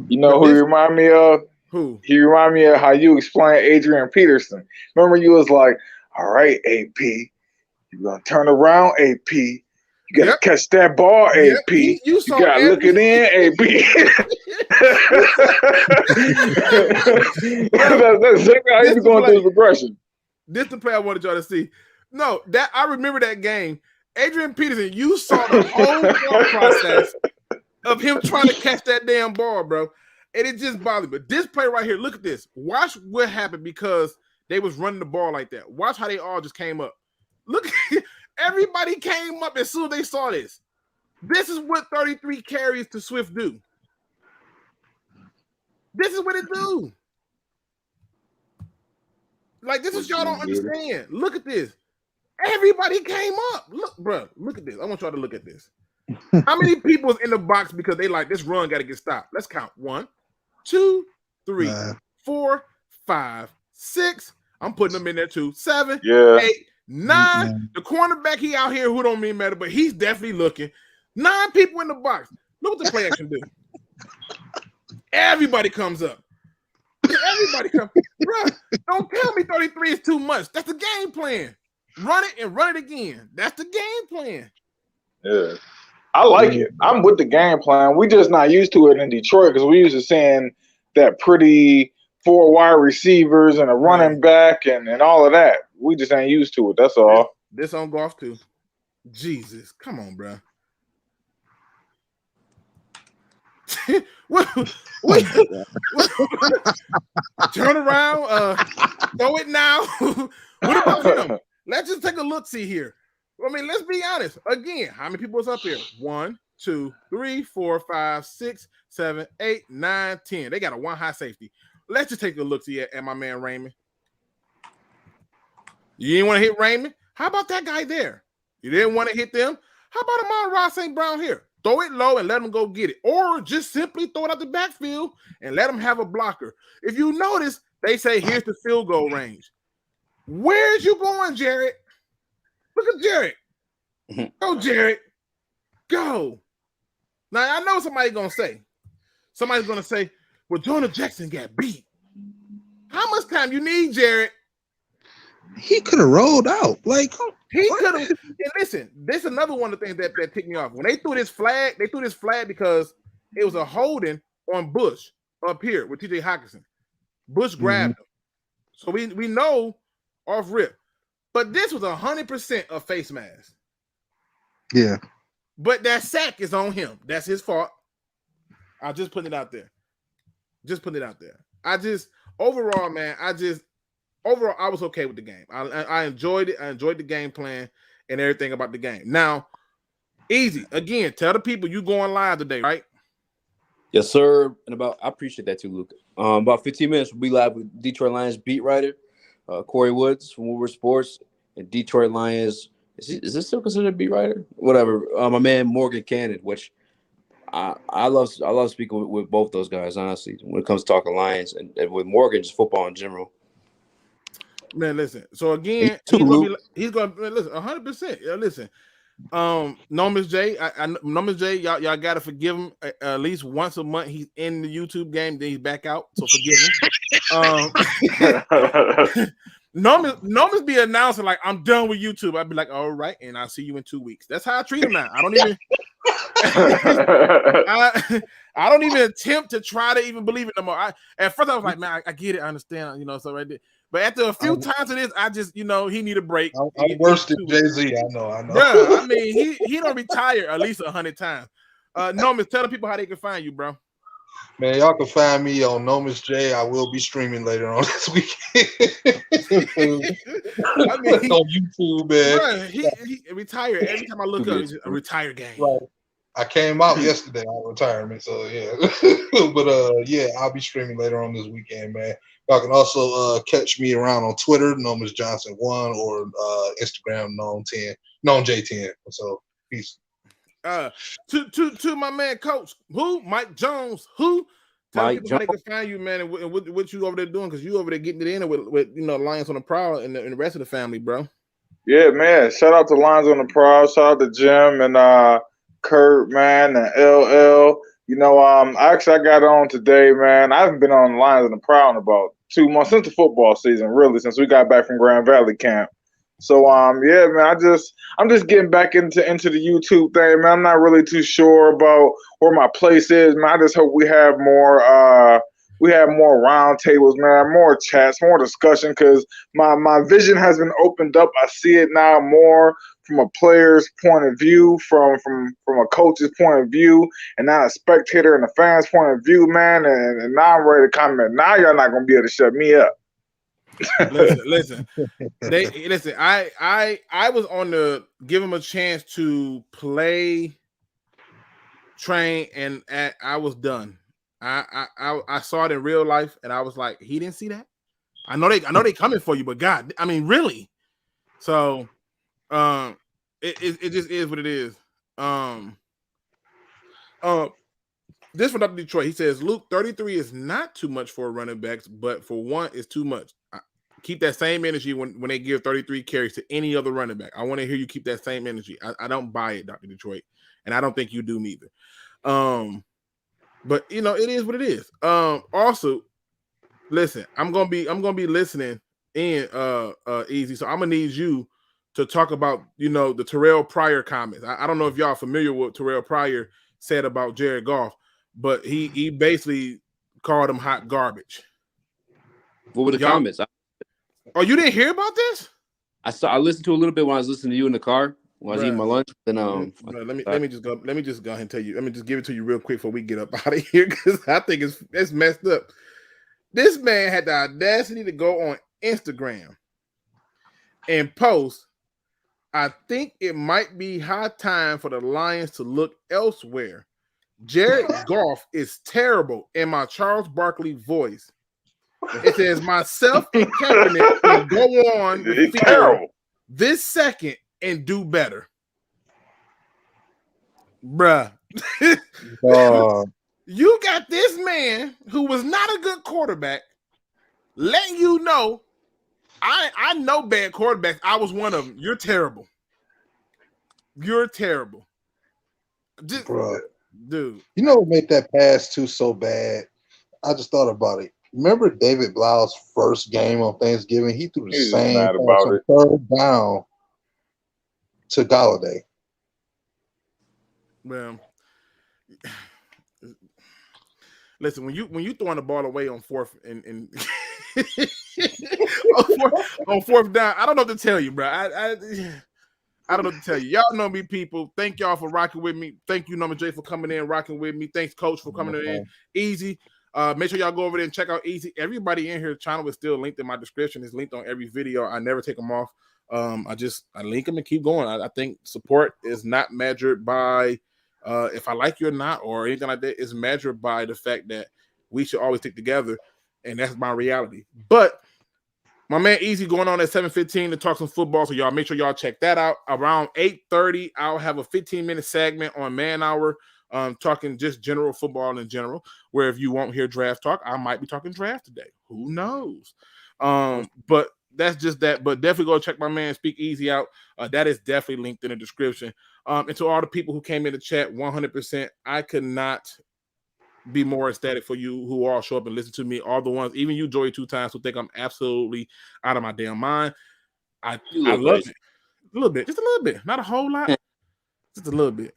You know who he remind me of? Who? He remind me of how you explained Adrian Peterson. Remember you was like, all right, AP, you're gonna turn around, AP. You gotta catch that ball, AP. You gotta look it in, AP. That's exactly how he's going through his progression. This is the play I wanted y'all to see. No, that I remember that game. Adrian Peterson, you saw the whole thought process of him trying to catch that damn ball, bro. And it just bothered me. But this play right here, look at this. Watch what happened because they was running the ball like that. Watch how they all just came up. Look, everybody came up as soon as they saw this. This is what 33 carries to Swift do. This is what it do. Like, this is y'all don't understand. Look at this. Everybody came up. Look, bro, look at this. I want y'all to look at this. How many people is in the box because they like this run got to get stopped? Let's count. 1, 2, 3, 4, 5, 6. I'm putting them in there too. 7, 8, 9. The cornerback, he out here who don't mean matter, but he's definitely looking. 9 people in the box. Look what the player can do. Everybody comes up. Everybody comes. Bro, don't tell me 33 is too much. That's the game plan. Run it and run it again. That's the game plan. Yeah. I like it. I'm with the game plan. We just not used to it in Detroit because we used to seeing that pretty 4 wide receivers and a running back and all of that. We just ain't used to it. That's all. This on Goff too. Jesus. Come on, bro. what, turn around, throw it now. What about him? Let's just take a look. See here. I mean, let's be honest. Again, how many people is up here? 1, 2, 3, 4, 5, 6, 7, 8, 9, 10. They got a 1 high safety. Let's just take a look. See at my man Raymond. You didn't want to hit Raymond? How about that guy there? You didn't want to hit them? How about Amon-Ra St. Brown here? Throw it low and let them go get it. Or just simply throw it out the backfield and let them have a blocker. If you notice, they say, here's the field goal range. Where's you going, Jared? Look at Jared. Go, Jared. Go. Now, I know somebody's going to say, well, Jonah Jackson got beat. How much time you need, Jared? He could have rolled out. Like, he could have. And listen, this is another one of the things that ticked me off. When they threw this flag because it was a holding on Bush up here with TJ Hawkinson. Bush grabbed him. So we know off rip. But this was 100% a face mask. Yeah. But that sack is on him. That's his fault. I'll just put it out there. Overall, man, I was okay with the game. I enjoyed it. I enjoyed the game plan and everything about the game. Now, easy. Again, tell the people you going live today, right? Yes, sir. And I appreciate that too, Luke. About 15 minutes, we'll be live with Detroit Lions beat writer Corey Woods from Woodward Sports and Detroit Lions. Is this still considered a beat writer? Whatever. My man Morgan Cannon, which I love speaking with both those guys, honestly, when it comes to talking Lions and with Morgan, just football in general. Man, listen. So again, he's gonna listen 100%. Yeah, listen. Normus J, Normus J, y'all gotta forgive him at least once a month. He's in the YouTube game, then he's back out. So forgive him. Normus be announcing like, I'm done with YouTube. I'd be like, all right, and I'll see you in 2 weeks. That's how I treat him now. I don't even I don't even attempt to try to even believe it no more. At first I was like, man, I get it, I understand, so right there. But after a few times of this, I just, he need a break. I'm worse than Jay-Z. I know. Yeah, I mean, he don't retire at least 100 times. Norman, tell the people how they can find you, bro. Man, y'all can find me on No Miss J. I will be streaming later on this weekend. I mean, on YouTube, man. Right, he retired. Every time I look up, it's a retired game. Right. I came out yesterday on retirement, so yeah. But yeah, I'll be streaming later on this weekend, man. Y'all can also catch me around on Twitter, known as Johnson1, or Instagram, known J10. So peace. To my man, Coach, Mike Jones, tell Mike people how they can find you, man, and what you over there doing, because you over there getting it in with Lions on the Prowl and the rest of the family, bro. Yeah, man. Shout out to Lions on the Prowl. Shout out to Jim and Curt, man, and LL. I got on today, man. I haven't been on Lions on the Prowl in about 2 months since the football season, really, since we got back from Grand Valley camp. So yeah, man, I'm just getting back into the YouTube thing, man. I'm not really too sure about where my place is, man. I just hope we have more round tables, man, more chats, more discussion, because my vision has been opened up. I see it now more from a player's point of view, from a coach's point of view, and now a spectator and a fan's point of view, man. And now I'm ready to comment. Now y'all not gonna be able to shut me up. Listen. I was on the give him a chance to play, train, and I was done. I saw it in real life, and I was like, he didn't see that. I know they coming for you, but God, I mean, really. So, it just is what it is. This from Dr. Detroit. He says, Luke, 33 is not too much for running backs, but for one, it's too much. Keep that same energy when they give 33 carries to any other running back. I want to hear you keep that same energy. I don't buy it, Dr. Detroit, and I don't think you do neither. But it is what it is. Also, listen, I'm gonna be listening in Easy. So I'm gonna need you to talk about the Tyrell Pryor comments. I don't know if y'all are familiar with what Tyrell Pryor said about Jared Goff, but he basically called him hot garbage. What were the comments? Oh, you didn't hear about this? I listened to a little bit when I was listening to you in the car when I was eating my lunch. Then let me just go ahead and tell you. Let me just give it to you real quick before we get up out of here, because I think it's messed up. This man had the audacity to go on Instagram and post, I think it might be high time for the Lions to look elsewhere. Jared Goff is terrible in my Charles Barkley voice. It says myself and Kaepernick can go on with field this second and do better. Bruh. You got this man who was not a good quarterback letting you know, I know bad quarterbacks. I was one of them. You're terrible. You're terrible. Bruh. Dude. You know what made that pass too so bad? I just thought about it. Remember David Blau's first game on Thanksgiving? He threw the same pass on third down to Galladay. Well, listen, when you throwing the ball away on fourth and on fourth down, I don't know what to tell you, bro. I don't know what to tell you. Y'all know me, people. Thank y'all for rocking with me. Thank you, Number J, for coming in, rocking with me. Thanks, Coach, for coming in. Easy. Make sure y'all go over there and check out Easy. Everybody in here, channel is still linked in my description. It's linked on every video. I never take them off. I link them and keep going. I think support is not measured by if I like you or not or anything like that. It's measured by the fact that we should always stick together, and that's my reality. But my man Easy going on at 7:15 to talk some football, so y'all make sure y'all check that out. Around 8:30, I'll have a 15-minute segment on Man Hour, talking just general football in general, where if you won't hear draft talk, I might be talking draft today. Who knows? But that's just that. But definitely go check my man SpeakEZ out. That is definitely linked in the description. And to all the people who came in the chat, 100%, I could not be more ecstatic for you who all show up and listen to me. All the ones, even you, Joey, 2 times, who think I'm absolutely out of my damn mind. I love it. A little bit, just a little bit, not a whole lot, just a little bit.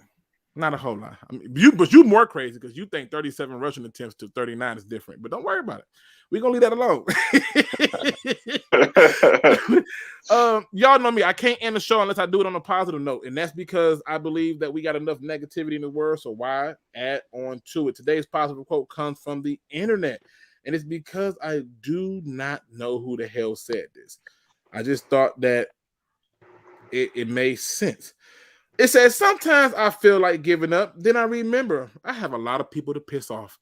Not a whole lot. I mean, you more crazy because you think 37 rushing attempts to 39 is different. But don't worry about it. We're gonna leave that alone. Y'all know me. I can't end the show unless I do it on a positive note, and that's because I believe that we got enough negativity in the world. So why add on to it? Today's positive quote comes from the internet, and it's because I do not know who the hell said this. I just thought that it made sense. It says, sometimes I feel like giving up. Then I remember I have a lot of people to piss off.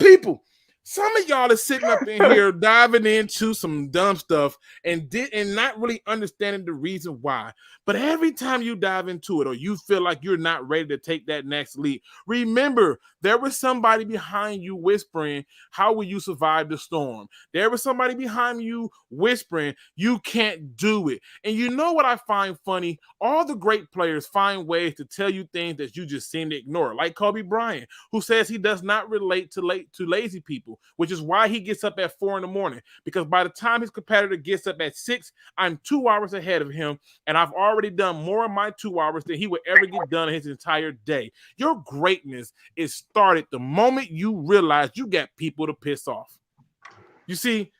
People, some of y'all are sitting up in here diving into some dumb stuff and not really understanding the reason why. But every time you dive into it or you feel like you're not ready to take that next leap, remember there was somebody behind you whispering, how will you survive the storm? There was somebody behind you whispering, you can't do it. And you know what I find funny? All the great players find ways to tell you things that you just seem to ignore, like Kobe Bryant, who says he does not relate to lazy people, which is why he gets up at 4 a.m, because by the time his competitor gets up at 6, I'm 2 hours ahead of him, and I've already done more in my 2 hours than he would ever get done in his entire day. Your greatness is started the moment you realize you got people to piss off. You see,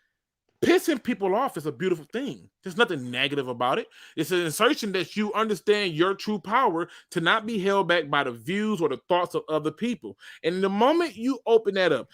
pissing people off is a beautiful thing. There's nothing negative about it. It's an assertion that you understand your true power to not be held back by the views or the thoughts of other people. And the moment you open that up,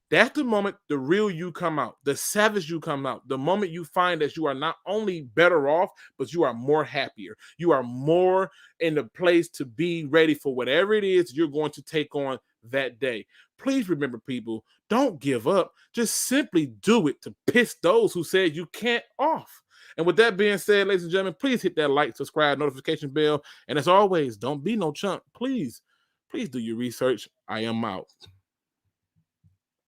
that's the moment the real you come out, the savage you come out, the moment you find that you are not only better off, but you are more happier. You are more in the place to be ready for whatever it is you're going to take on that day. Please remember, people, don't give up. Just simply do it to piss those who said you can't off. And with that being said, ladies and gentlemen, please hit that like, subscribe, notification bell. And as always, don't be no chump. Please do your research. I am out.